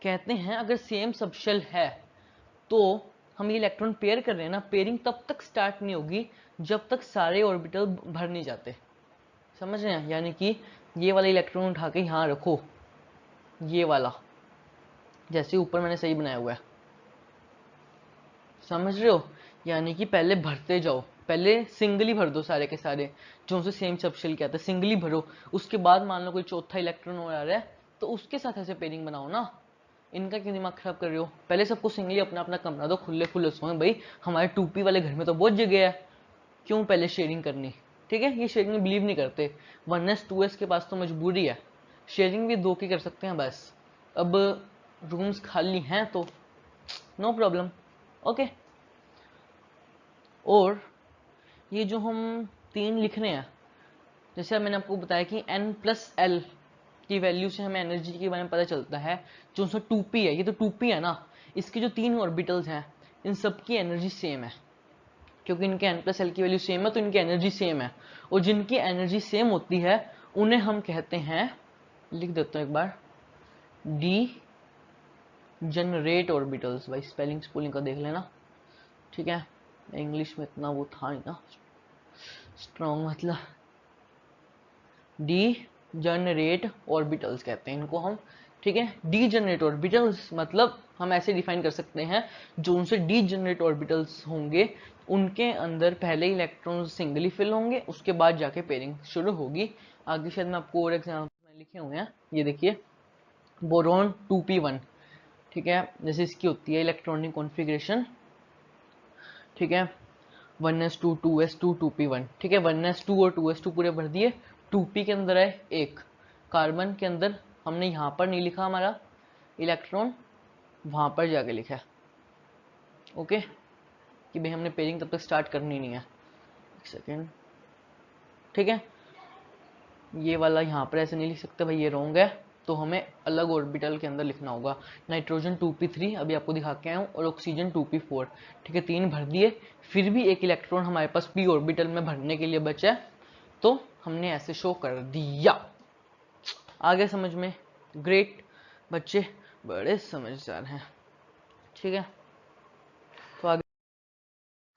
कहते हैं अगर सेम सबशेल है तो हम ये इलेक्ट्रॉन पेयर कर रहे हैं ना, पेयरिंग तब तक स्टार्ट नहीं होगी जब तक सारे ऑर्बिटल भर नहीं जाते. समझ रहे हैं, यानी कि ये वाला इलेक्ट्रॉन उठा के यहाँ रखो, ये वाला जैसे ऊपर मैंने सही बनाया हुआ है, समझ रहे हो. यानी कि पहले भरते जाओ, पहले सिंगली भर दो सारे के सारे जो उनसे सेम सबशेल कहते हैं, सिंगली भरो. उसके बाद मान लो कोई चौथा इलेक्ट्रॉन और आ रहा है तो उसके साथ ऐसे पेयरिंग बनाओ ना. इनका क्यों दिमाग खराब कर रहे हो. पहले सबको सिंगली अपना अपना कमरा दो, खुले खुले सोए भाई. हमारे 2p वाले घर में तो बहुत जगह है, क्यों पहले शेयरिंग करनी. ठीक है, ये शेयरिंग में बिलीव नहीं करते. 1s 2s के पास तो मजबूरी है, शेयरिंग भी 2 की कर सकते हैं बस. अब रूम्स खाली हैं तो नो प्रॉब्लम. ओके, और ये जो हम 3 लिख रहे हैं, जैसे मैंने आपको बताया कि n+l की वैल्यू से हमें एनर्जी के बारे में पता चलता है. जो 2p है, ये तो 2p है ना, इसके जो 3 ऑर्बिटल्स हैं इन सब की एनर्जी सेम है, क्योंकि इनके n+l की वैल्यू सेम है तो इनकी एनर्जी सेम है. और जिनकी एनर्जी सेम होती है उन्हें हम कहते हैं, लिख देता हूँ एक बार, डी जनरेट ऑर्बिटल्स। भाई स्पेलिंग स्पूलिंग का देख लेना, ठीक है, इंग्लिश में इतना वो था नहीं ना स्ट्रॉन्ग, मतलब डी जनरेट ऑर्बिटल्स कहते हैं इनको हम, ठीक है। डी जनरेट ऑर्बिटल्स मतलब हम ऐसे डिफाइन कर सकते हैं, जो उनसे डी जनरेट ऑर्बिटल्स होंगे उनके अंदर पहले इलेक्ट्रॉन सिंगली फिल होंगे, उसके बाद जाके पेयरिंग शुरू होगी। आगे शायद मैं आपको और एग्जाम्पल लिखे हुए हैं, ये देखिए, बोरॉन 2p1, ठीक है, जैसे इसकी होती है इलेक्ट्रॉनिक कॉन्फ़िगरेशन, ठीक है, 1s2 2s2 2p1, ठीक है, 1s2 और 2s2 पूरे भर दिए, 2p के अंदर है एक कार्बन के अंदर, हमने यहाँ पर नहीं लिखा हमारा इलेक्ट्रॉन, वहां पर जाके लिखा है, ओके, कि भाई हमने पेयरिंग तब तक स्टार्ट करनी नहीं है। एक सेकेंड, ठीक है, ये वाला यहाँ पर ऐसे नहीं लिख सकते भाई, ये रॉन्ग है, तो हमें अलग ऑर्बिटल के अंदर लिखना होगा। नाइट्रोजन 2p3 अभी आपको दिखा के आया हूँ, और ऑक्सीजन 2p4, ठीक है, 3 भर दिए, फिर भी एक इलेक्ट्रॉन हमारे पास p ऑर्बिटल में भरने के लिए बचा है, तो हमने ऐसे शो कर दिया। आगे समझ में? ग्रेट, बच्चे बड़े समझदार हैं, ठीक है। तो आगे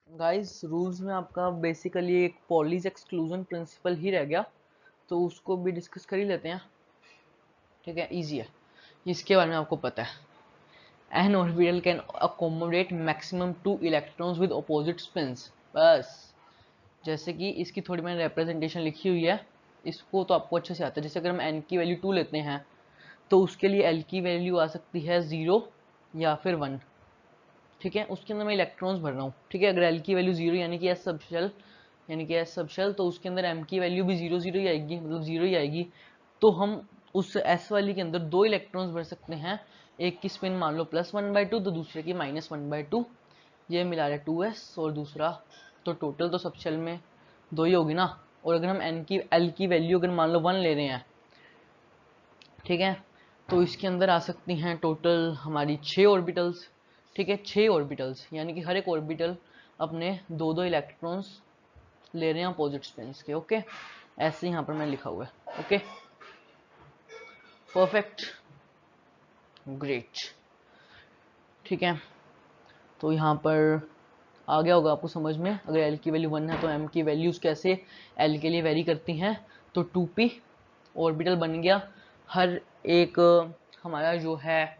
गाइस, रूल्स में आपका बेसिकली एक पॉलीज एक्सक्लूजन प्रिंसिपल ही रह गया, तो उसको भी डिस्कस कर ही लेते हैं, ठीक है, इजी है, इसके बारे में आपको पता है। An orbital can accommodate maximum 2 electrons with opposite spins, बस। जैसे कि इसकी थोड़ी मैंने रिप्रेजेंटेशन लिखी हुई है, इसको तो आपको अच्छे से आता है। जैसे अगर हम एन की वैल्यू 2 लेते हैं, तो उसके लिए एल की वैल्यू आ सकती है 0 या फिर 1, ठीक है, उसके अंदर मैं इलेक्ट्रॉन्स भर रहा हूँ, ठीक है। अगर एल की वैल्यू 0 यानी कि एस सब शेल, यानी कि एस सब शेल, तो उसके अंदर एम की वैल्यू भी 0 0 ही आएगी, मतलब 0 ही आएगी। तो हम उस एस वाली के अंदर 2 इलेक्ट्रॉन्स भर सकते हैं, एक की स्पिन मान लो +1/2, तो दूसरे की -1/2, ये मिला रहे 2s, और दूसरा, तो टोटल तो सब शेल में 2 ही होगी ना। और अगर हम एल की वैल्यू अगर मान लो 1 ले रहे हैं, ठीक है, तो इसके अंदर आ सकती हैं टोटल हमारी 6 ऑर्बिटल्स, ठीक है, 6 ऑर्बिटल्स, यानी कि हर एक ऑर्बिटल अपने 2 इलेक्ट्रॉन्स ले रहे हैं अपोजिट स्पिन्स के, ओके, ऐसे यहाँ पर मैंने लिखा हुआ है, ओके, परफेक्ट, ग्रेट, ठीक है। तो यहाँ पर आ गया होगा आपको समझ में, अगर एल की वैल्यू 1 है तो एम की वैल्यूज कैसे एल के लिए वेरी करती हैं। तो 2p ऑर्बिटल बन गया, हर एक हमारा जो है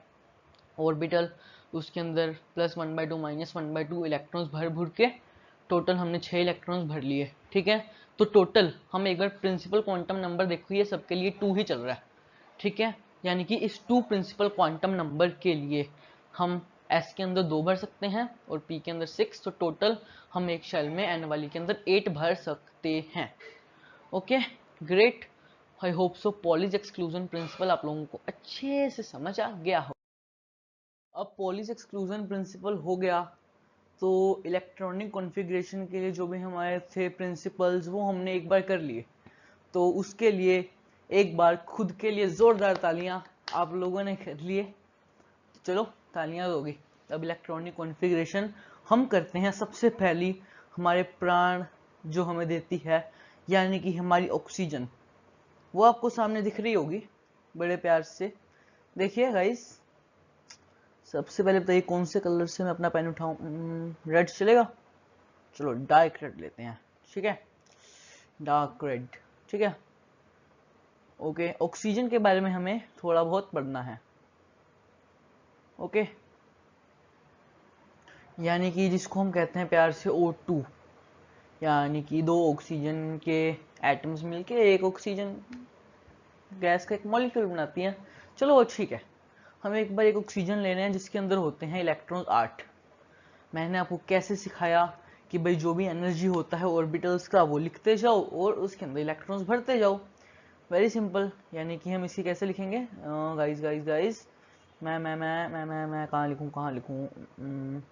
ऑर्बिटल, उसके अंदर +1/2 -1/2 इलेक्ट्रॉन्स भर भर के टोटल हमने 6 इलेक्ट्रॉन्स भर लिए, ठीक है। तो टोटल हम एक बार प्रिंसिपल क्वांटम नंबर देखो, ये सबके लिए 2 ही चल रहा है, ठीक है, यानी कि इस 2 प्रिंसिपल क्वांटम नंबर के लिए हम S के अंदर 2 भर सकते हैं और P के अंदर 6, तो टोटल हम एक शेल में N वाली के अंदर 8 भर सकते हैं, okay, great. I hope so Pauli's exclusion principle आप लोगों को अच्छे से समझ आ गया हो। अब पॉलीज एक्सक्लूजन प्रिंसिपल हो गया, तो इलेक्ट्रॉनिक कॉन्फ़िगरेशन के लिए जो भी हमारे थे प्रिंसिपल्स वो हमने एक बार कर लिए, तो उसके लिए एक बार खुद के लिए जोरदार तालियां आप लोगों ने कर लिए, चलो तालियां होगी। अब इलेक्ट्रॉनिक कॉन्फ़िगरेशन हम करते हैं। सबसे पहली हमारे प्राण जो हमें देती है, यानी कि हमारी ऑक्सीजन, वो आपको सामने दिख रही होगी बड़े प्यार से, देखिए गाइस। सबसे पहले बताइए कौन से कलर से मैं अपना पेन उठाऊं, रेड चलेगा, चलो डार्क रेड लेते हैं, ठीक है, डार्क रेड, ठीक है, ओके। ऑक्सीजन के बारे में हमें थोड़ा बहुत पढ़ना है, ओके, यानी कि जिसको हम कहते हैं प्यार से O2, यानी कि 2 ऑक्सीजन के एटम्स मिलके एक ऑक्सीजन गैस का एक मॉलिक्यूल बनाती हैं। चलो वो ठीक है, हम एक बार एक ऑक्सीजन ले रहे हैं जिसके अंदर होते हैं इलेक्ट्रॉन 8। मैंने आपको कैसे सिखाया कि भाई जो भी एनर्जी होता है ऑर्बिटल्स का वो लिखते जाओ और उसके अंदर इलेक्ट्रॉन्स भरते जाओ, वेरी सिंपल। यानी कि हम इसी कैसे लिखेंगे, गाइस गाइस गाइस, मैं कहाँ लिखूँ,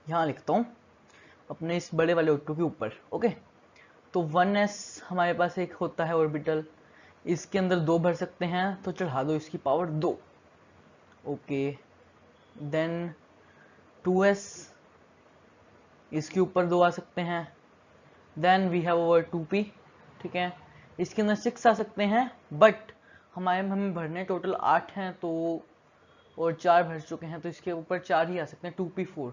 यहाँ लिखता हूँ अपने इस बड़े वाले O2 के ऊपर, ओके। तो 1s हमारे पास एक होता है ऑर्बिटल, इसके अंदर 2 भर सकते हैं, तो चढ़ा दो इसकी पावर 2, ओके। देन 2s, इसके ऊपर 2 आ सकते हैं। Then we have our 2p, ठीक है, इसके अंदर 6 आ सकते हैं, बट हमें भरने टोटल 8 हैं, तो और 4 भर चुके हैं, तो इसके ऊपर 4 ही आ सकते हैं, 2p4,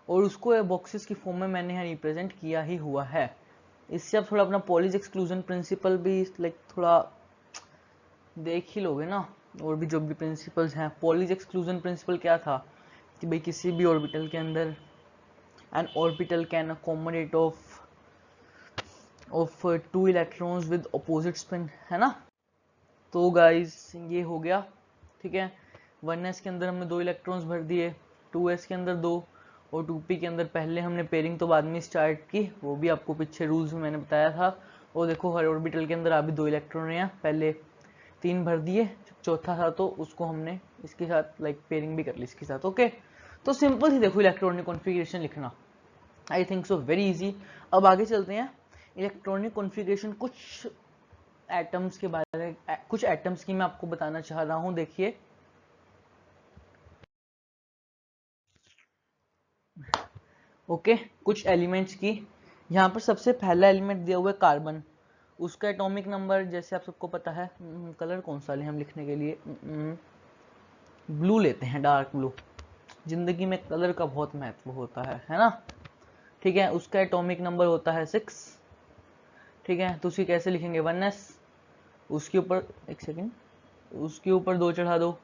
और उसको बॉक्सेस की फॉर्म में मैंने यहाँ रिप्रेजेंट किया ही हुआ है। इससे आप थोड़ा अपना पॉलीज एक्सक्लूजन प्रिंसिपल भी लाइक थोड़ा देख ही लोगे ना, और भी जो भी प्रिंसिपल्स हैं। पॉलीज एक्सक्लूजन प्रिंसिपल क्या था कि भाई किसी भी ऑर्बिटल के अंदर N orbital can accommodate of 2 electrons with opposite spin, है ना। तो गाइस ये हो गया, ठीक है। 1s के अंदर हमने 2 इलेक्ट्रॉन्स भर दिए, 2s के अंदर 2, और 2p के अंदर पहले हमने पेयरिंग तो बाद में स्टार्ट की, वो भी आपको पीछे रूल्स में मैंने बताया था। और देखो हर ऑर्बिटल के अंदर अभी 2 इलेक्ट्रॉन हैं, पहले 3 भर दिए, चौथा था तो उसको हमने इसके साथ लाइक पेयरिंग भी कर ली इसके साथ। ओके, तो सिंपल ही देखो इलेक्ट्रॉनिक कॉन्फ़िगरेशन लिखना, आई थिंक सो वेरी इजी। अब आगे चलते हैं। इलेक्ट्रॉनिक कॉन्फ़िगरेशन कुछ एटम्स के बारे में, कुछ एटम्स की मैं आपको बताना चाह रहा हूं। देखिए ओके, कुछ एलिमेंट्स की। यहाँ पर सबसे पहला एलिमेंट दिया हुआ है कार्बन, उसका एटॉमिक नंबर जैसे आप सबको पता है। कलर कौन सा लें हम लिखने के लिए? ब्लू लेते हैं, डार्क ब्लू। जिंदगी में कलर का बहुत महत्व होता है ना। ठीक है, उसका एटॉमिक नंबर होता है 6। ठीक है, तो उसकी कैसे लिखेंगे? 1s, उसके ऊपर एक सेकेंड, उसके ऊपर 2 चढ़ा दो,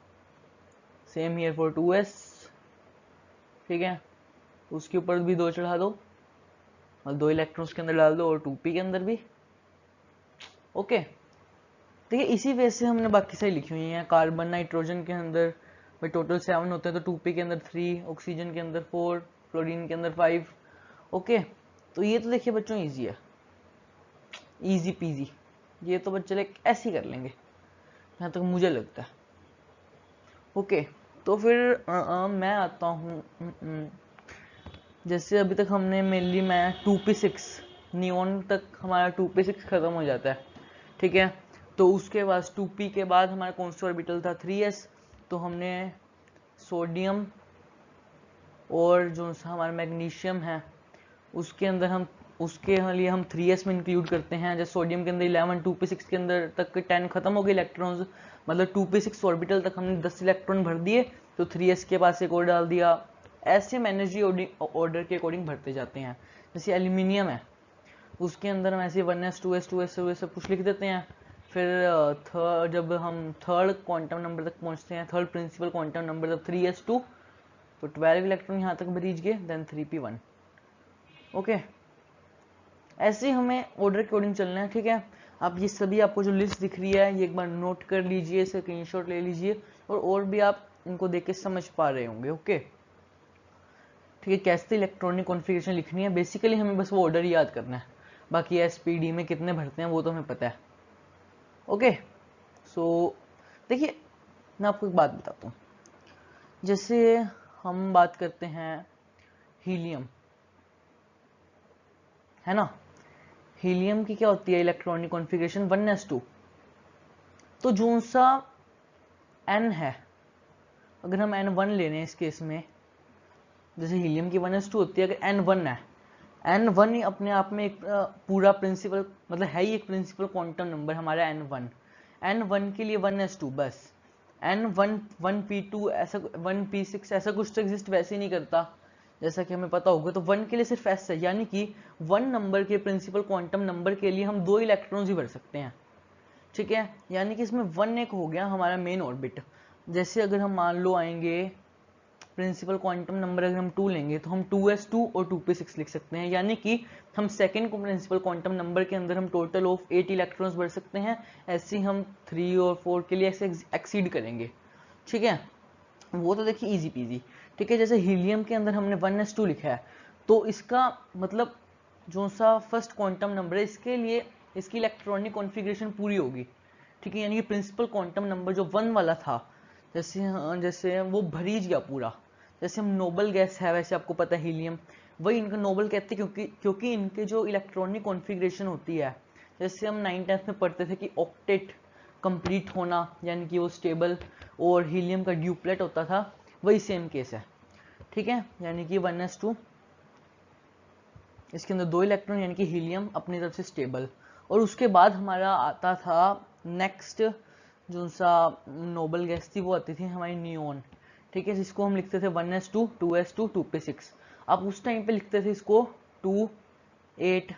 सेम हियर फॉर 2s। ठीक है, उसके ऊपर भी 2 चढ़ा दो और 2 इलेक्ट्रॉन्स के अंदर डाल दो, और 2p के अंदर भी। ओके, देखिए इसी वजह से हमने बाकी सारी लिखी हुई हैं। कार्बन नाइट्रोजन के अंदर भाई टोटल 7 होते हैं, तो 2p के अंदर 3, ऑक्सीजन के अंदर 4, फ्लोरीन के अंदर 5। ओके, तो ये तो देखिए बच्चों इजी है, इजी पीजी, ये तो बच्चे लाइक ऐसे ही कर लेंगे जहाँ तक मुझे लगता है। ओके, तो फिर मैं आता हूँ, जैसे अभी तक हमने मेनली मैं 2p6 नियॉन तक हमारा 2p6 खत्म हो जाता है। ठीक है, तो उसके बाद 2p के बाद हमारा कौन सा ऑर्बिटल था? 3s। तो हमने सोडियम और जो सा हमारा मैग्नीशियम है उसके अंदर हम उसके लिए हम 3s में इंक्लूड करते हैं। जैसे सोडियम के अंदर 11, 2p6 के अंदर तक 10 खत्म हो गए इलेक्ट्रॉन्स, मतलब 2p6 ऑर्बिटल तक हमने 10 इलेक्ट्रॉन भर दिए, तो 3s के पास एक और डाल दिया। ऐसे हम एनर्जी ऑर्डर के अकॉर्डिंग भरते जाते हैं। जैसे एल्यूमिनियम है, उसके अंदर हम ऐसे 1s 2s 2s सब कुछ लिख देते हैं। फिर जब हम थर्ड क्वांटम नंबर तक पहुंचते हैं, थर्ड प्रिंसिपल क्वांटम नंबर जब 3s2, तो 12 इलेक्ट्रॉन यहाँ तक भरीज गए, देन 3p1। ओके, ऐसे हमें ऑर्डर के अकॉर्डिंग चलना है। ठीक है, आप ये सभी आपको जो लिस्ट दिख रही है ये एक बार नोट कर लीजिए, स्क्रीनशॉट ले लीजिए, और भी आप इनको देख के समझ पा रहे होंगे। ओके, ठीक है, कैसे इलेक्ट्रॉनिक कॉन्फ़िगरेशन लिखनी है, बेसिकली हमें बस वो ऑर्डर याद करना है, बाकी एसपीडी में कितने भरते हैं वो तो हमें पता है। ओके, सो देखिए मैं आपको एक बात बताता हूँ। जैसे हम बात करते हैं हीलियम, है ना। हीलियम की क्या होती है इलेक्ट्रॉनिक कॉन्फ़िगरेशन? 1s2। तो जो सा n है, अगर हम n1 ले रहे हैं इस केस में, जैसे हीलियम की 1s2 होती है, अगर n1 है, n1 ही अपने आप में एक पूरा प्रिंसिपल, मतलब है ही एक प्रिंसिपल क्वांटम नंबर हमारा n1। n1 के लिए 1s2 बस, n1 1p2 ऐसा 1p6 ऐसा कुछ तो एग्जिस्ट वैसे ही नहीं करता, जैसा कि हमें पता होगा। तो 1 के लिए सिर्फ s है, यानी कि 1 नंबर के प्रिंसिपल क्वांटम नंबर के लिए हम 2 इलेक्ट्रॉन्स ही भर सकते हैं। ठीक है, यानी कि इसमें 1 एक हो गया हमारा मेन ऑर्बिट। जैसे अगर हम मान लो आएंगे प्रिंसिपल क्वांटम नंबर, अगर हम 2 लेंगे तो हम 2s2 और 2p6 लिख सकते हैं, यानी कि हम सेकंड प्रिंसिपल क्वांटम नंबर के अंदर हम टोटल ऑफ 8 इलेक्ट्रॉन्स भर सकते हैं। ऐसे ही हम 3 और 4 के लिए ऐसे एक्सीड करेंगे। ठीक है, वो तो देखिए इजी पीजी। ठीक है, जैसे हीलियम के अंदर हमने 1s2 लिखा है, तो इसका मतलब जो सा फर्स्ट क्वांटम नंबर है इसके लिए इसकी इलेक्ट्रॉनिक कॉन्फ़िगरेशन पूरी होगी। ठीक है, यानी कि प्रिंसिपल क्वांटम नंबर जो 1 वाला था, जैसे वो भरीज गया पूरा। जैसे हम नोबल गैस है, वैसे आपको पता है हीलियम, वही इनका नोबल कहते हैं, क्योंकि इनके जो इलेक्ट्रॉनिक कॉन्फ़िगरेशन होती है, जैसे हम 9th में पढ़ते थे कि ऑक्टेट कंप्लीट होना, यानी कि वो स्टेबल, और हीलियम का ड्यूप्लेट होता था, वही सेम केस है। ठीक है, यानी कि 1s2, इसके अंदर 2 इलेक्ट्रॉन, यानी कि हीलियम अपनी तरफ से स्टेबल, और उसके बाद हमारा आता था नेक्स्ट जो सा नोबल गैस थी वो आती थी हमारी नियोन, ठीक है, जिसको हम लिखते थे 1s2 2s2 2p6। आप उस टाइम पे लिखते थे इसको 2 8,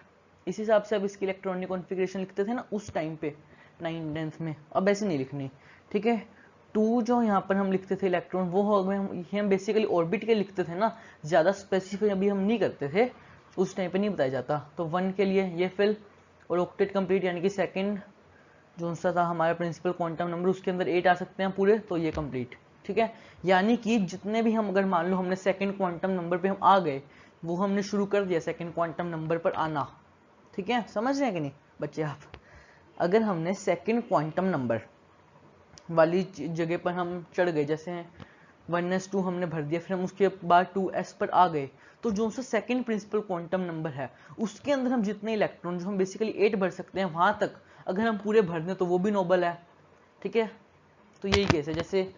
इस हिसाब से अब इसकी इलेक्ट्रॉनिक कॉन्फ़िगरेशन लिखते थे ना उस टाइम पे 9 10th में, अब ऐसे नहीं लिखनी, ठीक है। 2 जो यहाँ पर हम लिखते थे इलेक्ट्रॉन वो हो गए, हम बेसिकली ऑर्बिट के लिखते थे ना, ज़्यादा स्पेसिफिक अभी हम नहीं करते थे, उस टाइम पे नहीं बताया जाता। तो 1 के लिए ये फिल और ऑक्टेट कंप्लीट, यानी कि सेकंड जो सा था हमारा प्रिंसिपल क्वांटम नंबर उसके अंदर 8 आ सकते हैं पूरे, तो ये कंप्लीट, ठीक है। यानी कि जितने भी हम, अगर मान लो हमने सेकंड क्वांटम नंबर पे हम आ गए, वो हमने शुरू कर दिया सेकंड क्वांटम नंबर पर आना, ठीक है, समझ रहे हैं कि नहीं बच्चे आप। अगर हमने सेकंड क्वांटम नंबर वाली जगह पर हम चढ़ गए, जैसे 1s2 हमने भर दिया, फिर हम उसके बाद 2s पर आ गए, तो जो सा सेकंड प्रिंसिपल क्वांटम नंबर है उसके अंदर हम जितने इलेक्ट्रॉन, जो हम बेसिकली 8 भर सकते हैं, वहां तक अगर हम पूरे भर दें तो वो भी नोबल है, ठीक है। तो यही केस है, जैसे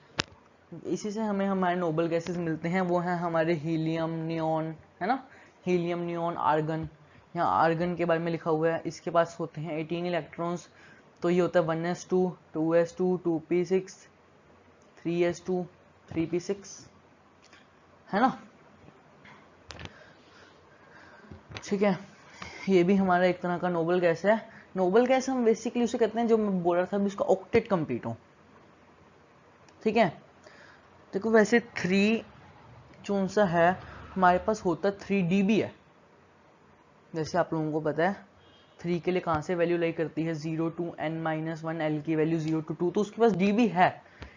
इसी से हमें हमारे नोबल गैसेस मिलते हैं, वो हैं हमारे हीलियम, नियॉन, है ना, हीलियम, नियॉन, आर्गन। यहाँ आर्गन के बारे में लिखा हुआ है, इसके पास होते हैं 18 इलेक्ट्रॉन्स, तो ये होता है 1s2 2s2 2p6 3s2 3p6, है ना, ठीक है। ये भी हमारा एक तरह का नोबल गैस है। नोबल गैस हम बेसिकली उसे कहते हैं, जो मैं बोल रहा था अभी, उसका ऑक्टेट कंप्लीट हो, ठीक है। देखो वैसे 3 जो सा है हमारे पास होता 3D भी है, जैसे आप लोगों को पता है 3 के लिए कहाँ से वैल्यू लाई करती है 0 to n-1, L की वैल्यू 0 to 2, तो उसके पास D भी है,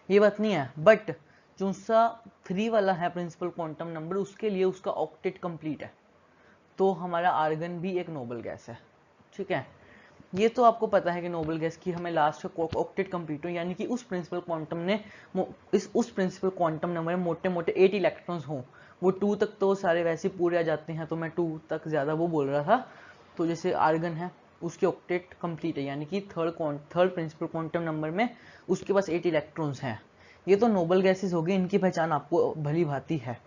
ये बात नहीं है। बट जो सा 3 वाला है प्रिंसिपल क्वांटम नंबर, उसके लिए उसका ऑक्टेट कंप्लीट है, तो हमारा आर्गन भी एक नोबल गैस है, ठीक है। ये तो आपको पता है कि नोबल गैस की हमें लास्ट का ऑक्टेट कंप्लीट हो, यानी कि उस प्रिंसिपल क्वांटम ने उस प्रिंसिपल क्वांटम नंबर में मोटे मोटे 8 इलेक्ट्रॉन्स हों, वो 2 तक तो सारे वैसे पूरे आ जाते हैं, तो मैं 2 तक ज़्यादा वो बोल रहा था। तो जैसे आर्गन है उसके ऑक्टेट कंप्लीट है, यानी कि थर्ड प्रिंसिपल क्वांटम नंबर में उसके पास 8 इलेक्ट्रॉन्स हैं। ये तो नोबल गैसेस हो गए, इनकी पहचान आपको भली भांति है,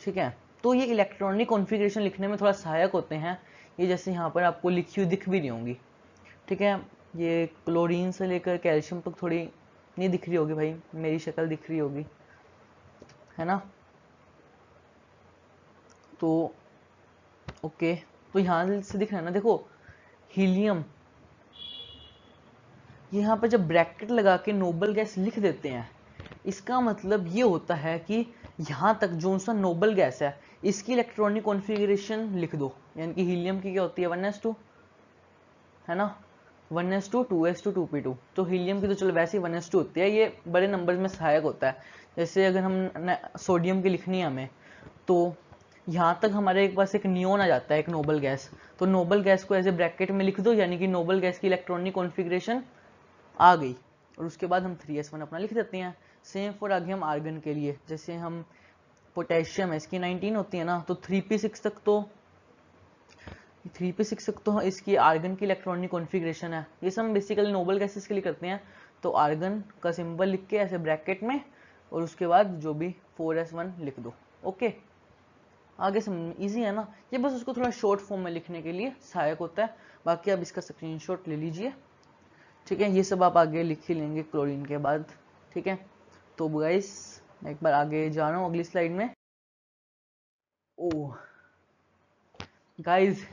ठीक है। तो ये इलेक्ट्रॉनिक कॉन्फ़िगरेशन लिखने में थोड़ा सहायक होते हैं, ये जैसे यहाँ पर आपको लिखी हुई दिख भी नहीं होंगी, ठीक है। ये क्लोरीन से लेकर कैल्शियम तक थोड़ी नहीं दिख रही होगी भाई, मेरी शक्ल दिख रही होगी, है ना। तो ओके, तो यहाँ से दिख रहा है ना, देखो हीलियम, यहाँ पर जब ब्रैकेट लगा के नोबल गैस लिख देते हैं, इसका मतलब ये होता है कि यहाँ तक जो सा नोबल गैस है इसकी इलेक्ट्रॉनिक कॉन्फ़िगरेशन लिख दो, यानी कि हीलियम की क्या होती है 1s2, है ना, 1s2 2s2 2p2, तो हीलियम की तो चलो वैसे ही 1s2 होती है, ये बड़े नंबर्स में सहायक होता है। जैसे अगर हम सोडियम की लिखनी है हमें, तो यहाँ तक हमारे पास एक नियोन आ जाता है, एक नोबल गैस, तो नोबल गैस को एज ए ब्रैकेट में लिख दो, यानी कि नोबल गैस की इलेक्ट्रॉनिक कॉन्फ़िगरेशन आ गई, और उसके बाद हम 3s1 अपना लिख देते हैं। सेम फॉर आगे हम आर्गन के लिए, जैसे हम पोटेशियम है इसकी 19 होती है ना, तो 3p6 तक तो 3p6 तक तो इसकी आर्गन की इलेक्ट्रॉनिक कॉन्फ़िगरेशन है। ये सब बेसिकली नोबल गैसेस के लिए करते हैं, तो आर्गन का सिंबल लिख के ऐसे ब्रैकेट में, और उसके बाद जो भी 4s1 लिख दो, ओके। आगे समझ इजी है ना, ये बस उसको थोड़ा शॉर्ट फॉर्म में लिखने के लिए सहायक होता है, बाकी आप इसका स्क्रीनशॉट ले लीजिए, ठीक है। ये सब आप आगे लिख ही लेंगे क्लोरीन के बाद, ठीक है। तो गाइस मैं एक बार आगे जा रहा हूँ अगली स्लाइड में। ओह गाइस,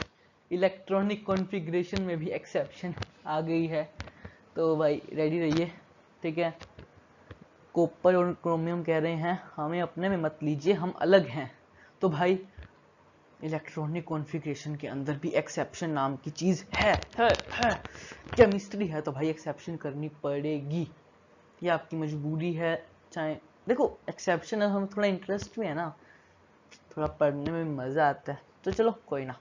इलेक्ट्रॉनिक कॉन्फ़िगरेशन में भी एक्सेप्शन आ गई है, तो भाई रेडी रहिए, ठीक है। कॉपर और क्रोमियम कह रहे हैं हमें अपने में मत लीजिए, हम अलग हैं, तो भाई इलेक्ट्रॉनिक कॉन्फ़िगरेशन के अंदर भी एक्सेप्शन नाम की चीज़ है। केमिस्ट्री है तो भाई एक्सेप्शन करनी पड़ेगी, ये आपकी मजबूरी है। चाहे देखो एक्सेप्शन है, हमें थोड़ा इंटरेस्ट भी है ना, थोड़ा पढ़ने में मज़ा आता है, तो चलो कोई ना,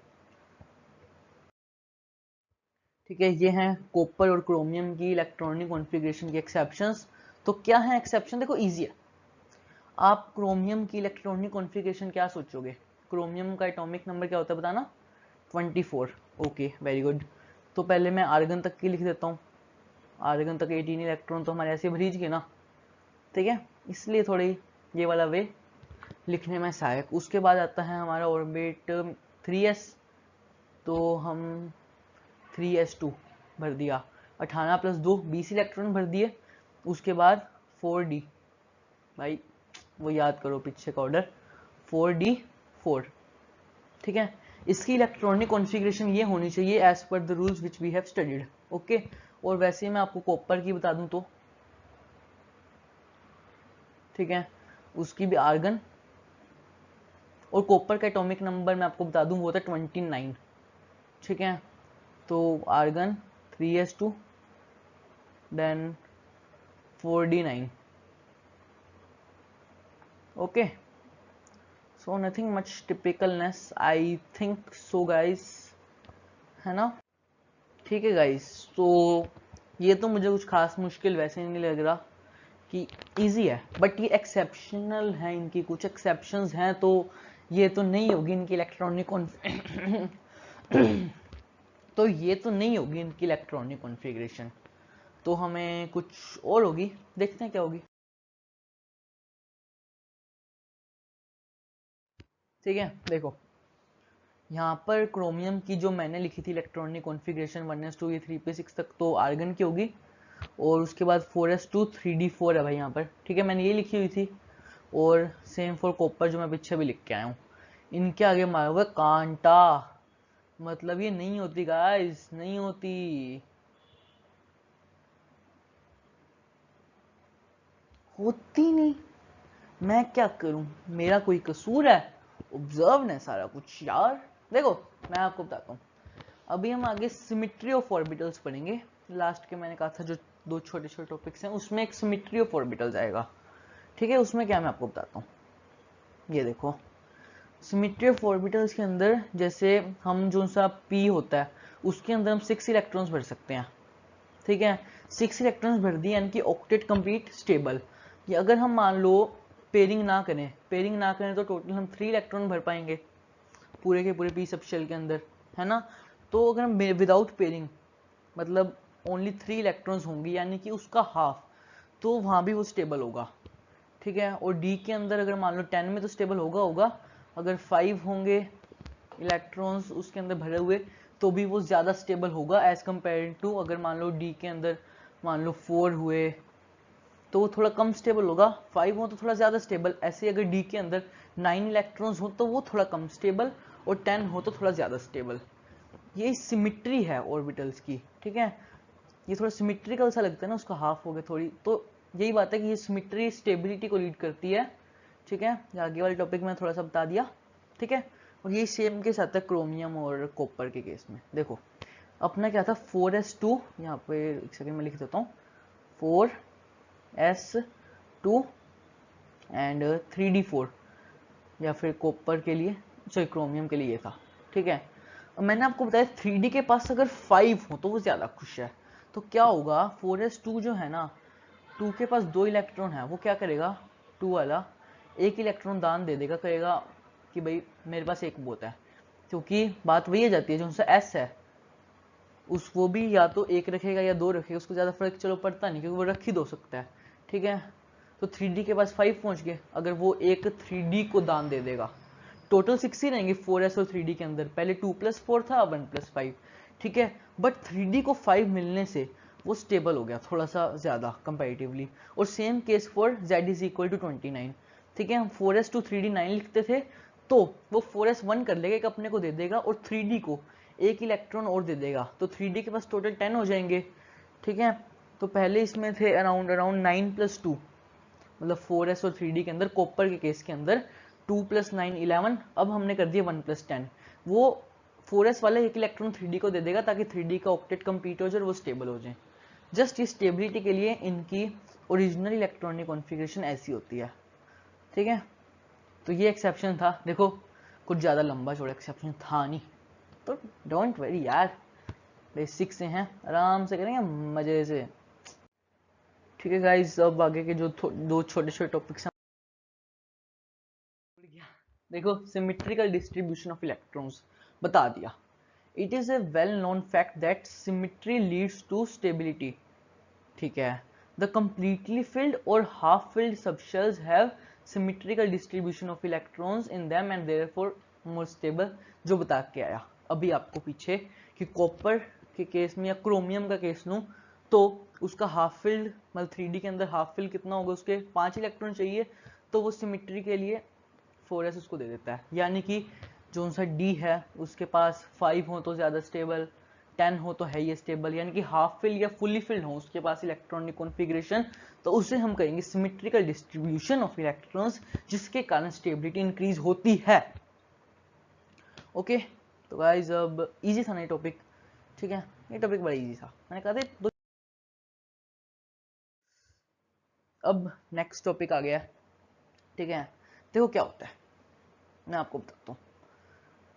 ठीक है। ये हैं कॉपर और क्रोमियम की इलेक्ट्रॉनिक कॉन्फ़िगरेशन की एक्सेप्शंस। तो क्या है एक्सेप्शन, देखो इजी है। आप क्रोमियम की इलेक्ट्रॉनिक कॉन्फ़िगरेशन क्या सोचोगे, क्रोमियम का एटॉमिक नंबर क्या होता है बताना, 24, ओके वेरी गुड। तो पहले मैं आर्गन तक की लिख देता हूँ, आर्गन तक 18 इलेक्ट्रॉन तो हमारे ऐसे भरीज गए ना, ठीक है, इसलिए थोड़ी ये वाला वे लिखने में सहायक। उसके बाद आता है हमारा ऑर्बिट 3s, तो हम 3s2 भर दिया, 18 प्लस 2 20 इलेक्ट्रॉन भर दिए। उसके बाद 4d, भाई वो याद करो पीछे का ऑर्डर, 4d4, ठीक है। इसकी इलेक्ट्रॉनिक कॉन्फ़िगरेशन ये होनी चाहिए as per the rules which we have studied, okay. और वैसे मैं आपको कॉपर की बता दूं तो, ठीक है, उसकी भी आर्गन, और कॉपर का एटॉमिक नंबर मैं आपको बता दूं वो होता है 29, ठीक है। तो argon 3s2 then 4d9, okay. So nothing much typicalness I think so guys, है ना। ठीक है गाइस, तो ये तो मुझे कुछ खास मुश्किल वैसे नहीं लग रहा कि इजी है, बट ये एक्सेप्शनल है, इनकी कुछ एक्सेप्शंस हैं, तो ये तो नहीं होगी इनकी इलेक्ट्रॉनिक तो ये तो नहीं होगी इनकी इलेक्ट्रॉनिक कॉन्फ़िगरेशन, तो हमें कुछ और होगी, देखते हैं क्या होगी। ठीक है, देखो यहाँ पर क्रोमियम की जो मैंने लिखी थी इलेक्ट्रॉनिक कॉन्फ़िगरेशन 1s2 ये 3p6 तक तो आर्गन की होगी, और उसके बाद 4s2 3d4 है भाई यहाँ पर, ठीक है, मैंने ये लिखी हुई थी। और सेम फॉर कॉपर जो मैं पीछे भी लिख के आया हूँ, इनके आगे मारा हुआ कांटा, मतलब ये नहीं होती गाइस, नहीं होती, होती नहीं। मैं क्या करूं, मेरा कोई कसूर है, ऑब्जर्व है सारा कुछ यार। देखो मैं आपको बताता हूँ, अभी हम आगे सिमिट्री ऑफ ऑर्बिटल्स पढ़ेंगे। लास्ट के मैंने कहा था जो दो छोटे छोटे टॉपिक्स हैं उसमें एक सिमिट्री ऑफ ऑर्बिटल्स आएगा, ठीक है। उसमें क्या मैं आपको बताता हूँ, ये देखो सिमिट्री ऑफ ऑर्बिटल्स के अंदर जैसे हम जो सा p होता है उसके अंदर हम 6 इलेक्ट्रॉन्स भर सकते हैं, ठीक है। 6 इलेक्ट्रॉन्स भर दिए यानी कि ऑक्टेट कंप्लीट स्टेबल। ये अगर हम मान लो पेयरिंग ना करें तो टोटल हम 3 इलेक्ट्रॉन भर पाएंगे पूरे के पूरे p सब शेल के अंदर, है ना। तो अगर हम विदाउट पेयरिंग मतलब ओनली 3 इलेक्ट्रॉन्स होंगी यानी कि उसका हाफ, तो वहाँ भी वो स्टेबल होगा, ठीक है। और डी के अंदर अगर मान लो 10 में तो स्टेबल होगा, अगर 5 होंगे इलेक्ट्रॉन्स उसके अंदर भरे हुए तो भी वो ज़्यादा स्टेबल होगा एज कम्पेयर टू अगर मान लो डी के अंदर मान लो 4 हुए तो वो थोड़ा कम स्टेबल होगा, 5 हो तो थोड़ा ज़्यादा स्टेबल। ऐसे अगर डी के अंदर 9 इलेक्ट्रॉन्स हो तो वो थोड़ा कम स्टेबल, और 10 हो तो थोड़ा ज़्यादा स्टेबल। ये सिमिट्री है ऑर्बिटल्स की, ठीक है। ये थोड़ा सिमिट्रिकल सा लगता है ना, उसका हाफ हो गया थोड़ी, तो यही बात है कि ये सिमिट्री स्टेबिलिटी को लीड करती है, ठीक है। आगे वाले टॉपिक में थोड़ा सा बता दिया, ठीक है। और यही सेम के साथ है क्रोमियम और कॉपर के केस में। देखो अपना क्या था 4s2, यहाँ पे एक सेकंड में लिख देता हूँ, 4s2 एंड 3d4, या फिर कॉपर के लिए सॉरी क्रोमियम के लिए ये था, ठीक है। मैंने आपको बताया 3D के पास अगर 5 हो तो वो ज़्यादा खुश है, तो क्या होगा 4s2 जो है ना, 2 के पास 2 इलेक्ट्रॉन है, वो क्या करेगा 2 वाला एक इलेक्ट्रॉन दान दे देगा, कहेगा कि भाई मेरे पास एक बहुत है, क्योंकि बात वही आ जाती है जो उनसे एस है उस वो भी या तो एक रखेगा या 2 रखेगा, उसको ज़्यादा फर्क चलो पड़ता नहीं क्योंकि वो रख ही दो सकता है, ठीक है। तो 3D के पास 5 पहुंच गए, अगर वो एक 3D को दान दे देगा, टोटल 6 ही रहेंगे 4s और 3D के अंदर, पहले 2+4 था 1+5, ठीक है। बट 3D को 5 मिलने से वो स्टेबल हो गया थोड़ा सा ज़्यादा कंपैरेटिवली। और same case for z is equal to 29, ठीक है। हम 4s टू 3D 9 लिखते थे तो वो 4s 1 कर लेगा, एक अपने को दे देगा, और 3D को एक इलेक्ट्रॉन और दे देगा, तो 3D के पास टोटल 10 हो जाएंगे, ठीक है। तो पहले इसमें थे अराउंड 9+2, मतलब 4s और 3D के अंदर कॉपर के केस के अंदर 2 + 9 11, अब हमने कर दिया 1 + 10। वो 4s वाले एक इलेक्ट्रॉन 3D को दे देगा ताकि 3D का ऑक्टेट कंप्लीट हो जाए और वो स्टेबल हो जाए। जस्ट ये स्टेबिलिटी के लिए इनकी ओरिजिनल इलेक्ट्रॉनिक कॉन्फ़िगरेशन ऐसी होती है, ठीक है। तो ये एक्सेप्शन था, देखो कुछ ज़्यादा लंबा चौड़ा एक्सेप्शन था नहीं, तो डोंट वरी यार, बेसिक से हैं, आराम से करेंगे मज़े से, ठीक है गाइस। अब आगे के जो दो छोटे छोटे टॉपिक्स हैं, देखो सिमेट्रिकल डिस्ट्रीब्यूशन ऑफ इलेक्ट्रॉन्स बता दिया। It is a well known fact that symmetry leads to stability, ठीक है। द कंप्लीटली फिल्ड और half filled subshells have symmetrical distribution of electrons in them and therefore more stable, जो बता के आया अभी आपको पीछे कि कॉपर के केस में या क्रोमियम का केस लूँ तो उसका हाफ फील्ड मतलब 3D के अंदर हाफ फील्ड कितना होगा, उसके 5 इलेक्ट्रॉन चाहिए, तो वो सिमेट्री के लिए 4s उसको दे देता है। यानी कि जो सा D है उसके पास 5 हो तो ज़्यादा स्टेबल, 10 हो तो है ये स्टेबल, यानी कि हाफ फिल्ड या फुली फिल्ड हो उसके पास इलेक्ट्रॉनिक कॉन्फ़िगरेशन, तो उसे हम कहेंगे सिमेट्रिकल डिस्ट्रीब्यूशन ऑफ इलेक्ट्रॉन्स, जिसके कारण स्टेबिलिटी इंक्रीज होती है। ओके तो गाइस अब इजी था ना ये टॉपिक, ठीक है, ये टॉपिक बड़ा इजी था, मैंने कहा था अब नेक्स्ट टॉपिक आ गया, ठीक है। देखो क्या होता है, मैं आपको बताता हूँ।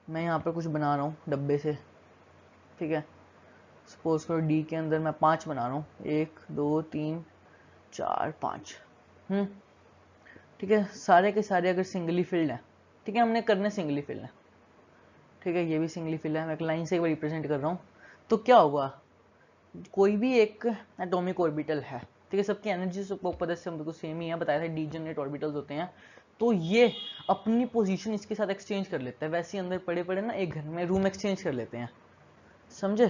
मैं यहाँ पर कुछ बना रहा हूँ डब्बे से, ठीक है, सपोज करो डी के अंदर मैं 5 बना रहा हूँ, 1 2 3 4 5, ठीक है। सारे के सारे अगर सिंगली फिल्ड है, ठीक है, हमने करने सिंगली फिल्ड है, ठीक है, ये भी सिंगली फिल्ड है, मैं एक लाइन से रिप्रेजेंट कर रहा हूँ, तो क्या होगा, कोई भी एक एटॉमिक ऑर्बिटल है, ठीक है, सबकी एनर्जी पता से हमको सेम ही है, बताया था डीजनरेट ऑर्बिटल्स होते हैं, तो ये अपनी पोजीशन इसके साथ एक्सचेंज कर लेता है, वैसे ही अंदर पड़े पड़े ना एक घर में रूम एक्सचेंज कर लेते हैं, समझे,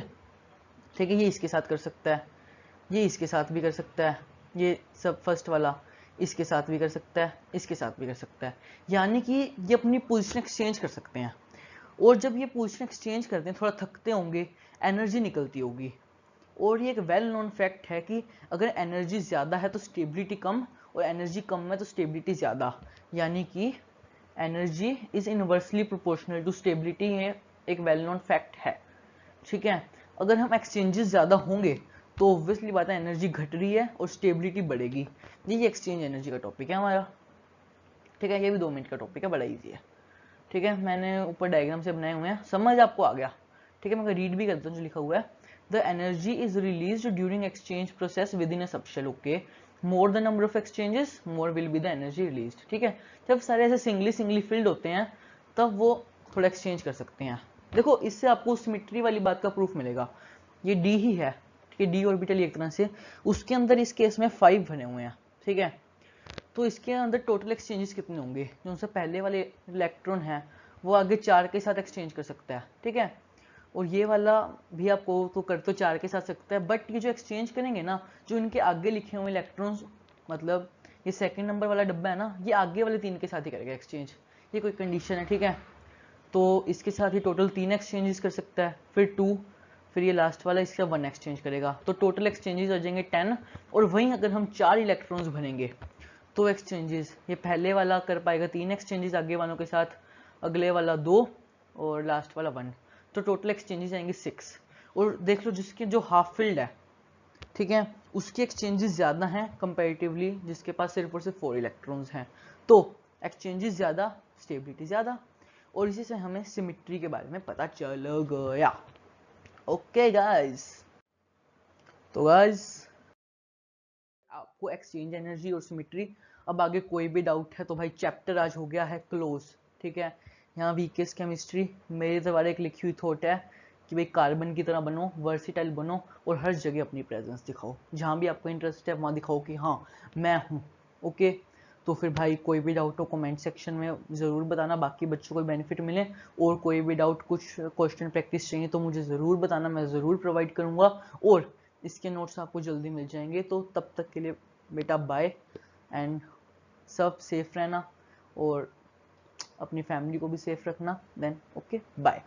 ठीक है। ये इसके साथ कर सकता है, ये इसके साथ भी कर सकता है, ये सब फर्स्ट वाला इसके साथ भी कर सकता है, इसके साथ भी कर सकता है, यानी कि ये अपनी पोजीशन एक्सचेंज कर सकते हैं। और जब ये पोजीशन एक्सचेंज करते हैं थोड़ा थकते होंगे, एनर्जी निकलती होगी, और ये एक वेल नोन फैक्ट है कि अगर एनर्जी ज़्यादा है तो स्टेबिलिटी कम, और एनर्जी कम है तो स्टेबिलिटी ज़्यादा, यानी कि energy is inversely proportional to stability, ये एक वेल नोन फैक्ट है, ठीक है। अगर हम एक्सचेंजेस ज़्यादा होंगे तो ऑब्वियसली बात है एनर्जी घट रही है और स्टेबिलिटी बढ़ेगी, ये एक्सचेंज एनर्जी का टॉपिक है हमारा, ठीक है। ये भी 2 मिनट का टॉपिक है, बड़ा ईजी है, ठीक है। मैंने ऊपर डायग्राम से बनाए हुए हैं, समझ आपको आ गया, ठीक है। मैं रीड भी करता हूँ जो लिखा हुआ है, the energy is release during exchange process with in a subshell, okay, more the number of exchanges more will be the energy release, ठीक है। जब सारे ऐसे सिंगली फील्ड होते हैं तब वो थोड़ा एक्सचेंज कर सकते हैं। देखो इससे आपको सिमेट्री वाली बात का प्रूफ मिलेगा, ये डी ही है, ठीक है, डी ऑर्बिटल एक तरह से, उसके अंदर इस केस में 5 बने हुए हैं, ठीक है। तो इसके अंदर टोटल एक्सचेंजेस कितने होंगे, जो उनसे पहले वाले इलेक्ट्रॉन है वो आगे 4 के साथ एक्सचेंज कर सकता है, ठीक है। और ये वाला भी आपको तो कर तो 4 के साथ सकता है, बट ये जो एक्सचेंज करेंगे ना, जो इनके आगे लिखे हुए इलेक्ट्रॉन्स, मतलब ये सेकंड नंबर वाला डब्बा है ना, ये आगे वाले 3 के साथ ही करेगा एक्सचेंज, ये कोई कंडीशन है, ठीक है। तो इसके साथ ही टोटल 3 एक्सचेंजेस कर सकता है, फिर 2, फिर ये लास्ट वाला इसका 1 एक्सचेंज करेगा, तो टोटल एक्सचेंजेस हो जाएंगे 10। और वहीं अगर हम 4 इलेक्ट्रॉन्स भरेंगे तो एक्सचेंजेस ये पहले वाला कर पाएगा 3 एक्सचेंजेस आगे वालों के साथ, अगले वाला 2 और लास्ट वाला 1, तो टोटल एक्सचेंजेस आएंगे 6। और देख लो जिसके जो हाफ फील्ड है, ठीक है, उसके एक्सचेंजेस ज़्यादा हैं कंपैरेटिवली जिसके पास सिर्फ और सिर्फ 4 इलेक्ट्रॉन्स हैं, तो एक्सचेंजेस ज़्यादा स्टेबिलिटी ज़्यादा, और इसी से हमें सिमेट्री के बारे में पता चल गया। ओके गाइस, तो गाइस आपको एक्सचेंज एनर्जी और सिमेट्री, अब आगे कोई भी डाउट है तो भाई चैप्टर आज हो गया है क्लोज, ठीक है। यहाँ वीकेएस केमिस्ट्री मेरे द्वारा एक लिखी हुई थॉट है कि भाई कार्बन की तरह बनो, वर्सिटाइल बनो, और हर जगह अपनी प्रेजेंस दिखाओ, जहाँ भी आपको इंटरेस्ट है वहाँ दिखाओ कि हाँ मैं हूँ, ओके। तो फिर भाई कोई भी डाउट हो कमेंट सेक्शन में ज़रूर बताना, बाकी बच्चों को बेनिफिट मिले, और कोई भी डाउट कुछ क्वेश्चन प्रैक्टिस चाहिए तो मुझे ज़रूर बताना, मैं ज़रूर प्रोवाइड करूँगा, और इसके नोट्स आपको जल्दी मिल जाएंगे। तो तब तक के लिए बेटा बाय, एंड सब सेफ रहना और अपनी फैमिली को भी सेफ रखना, देन ओके बाय।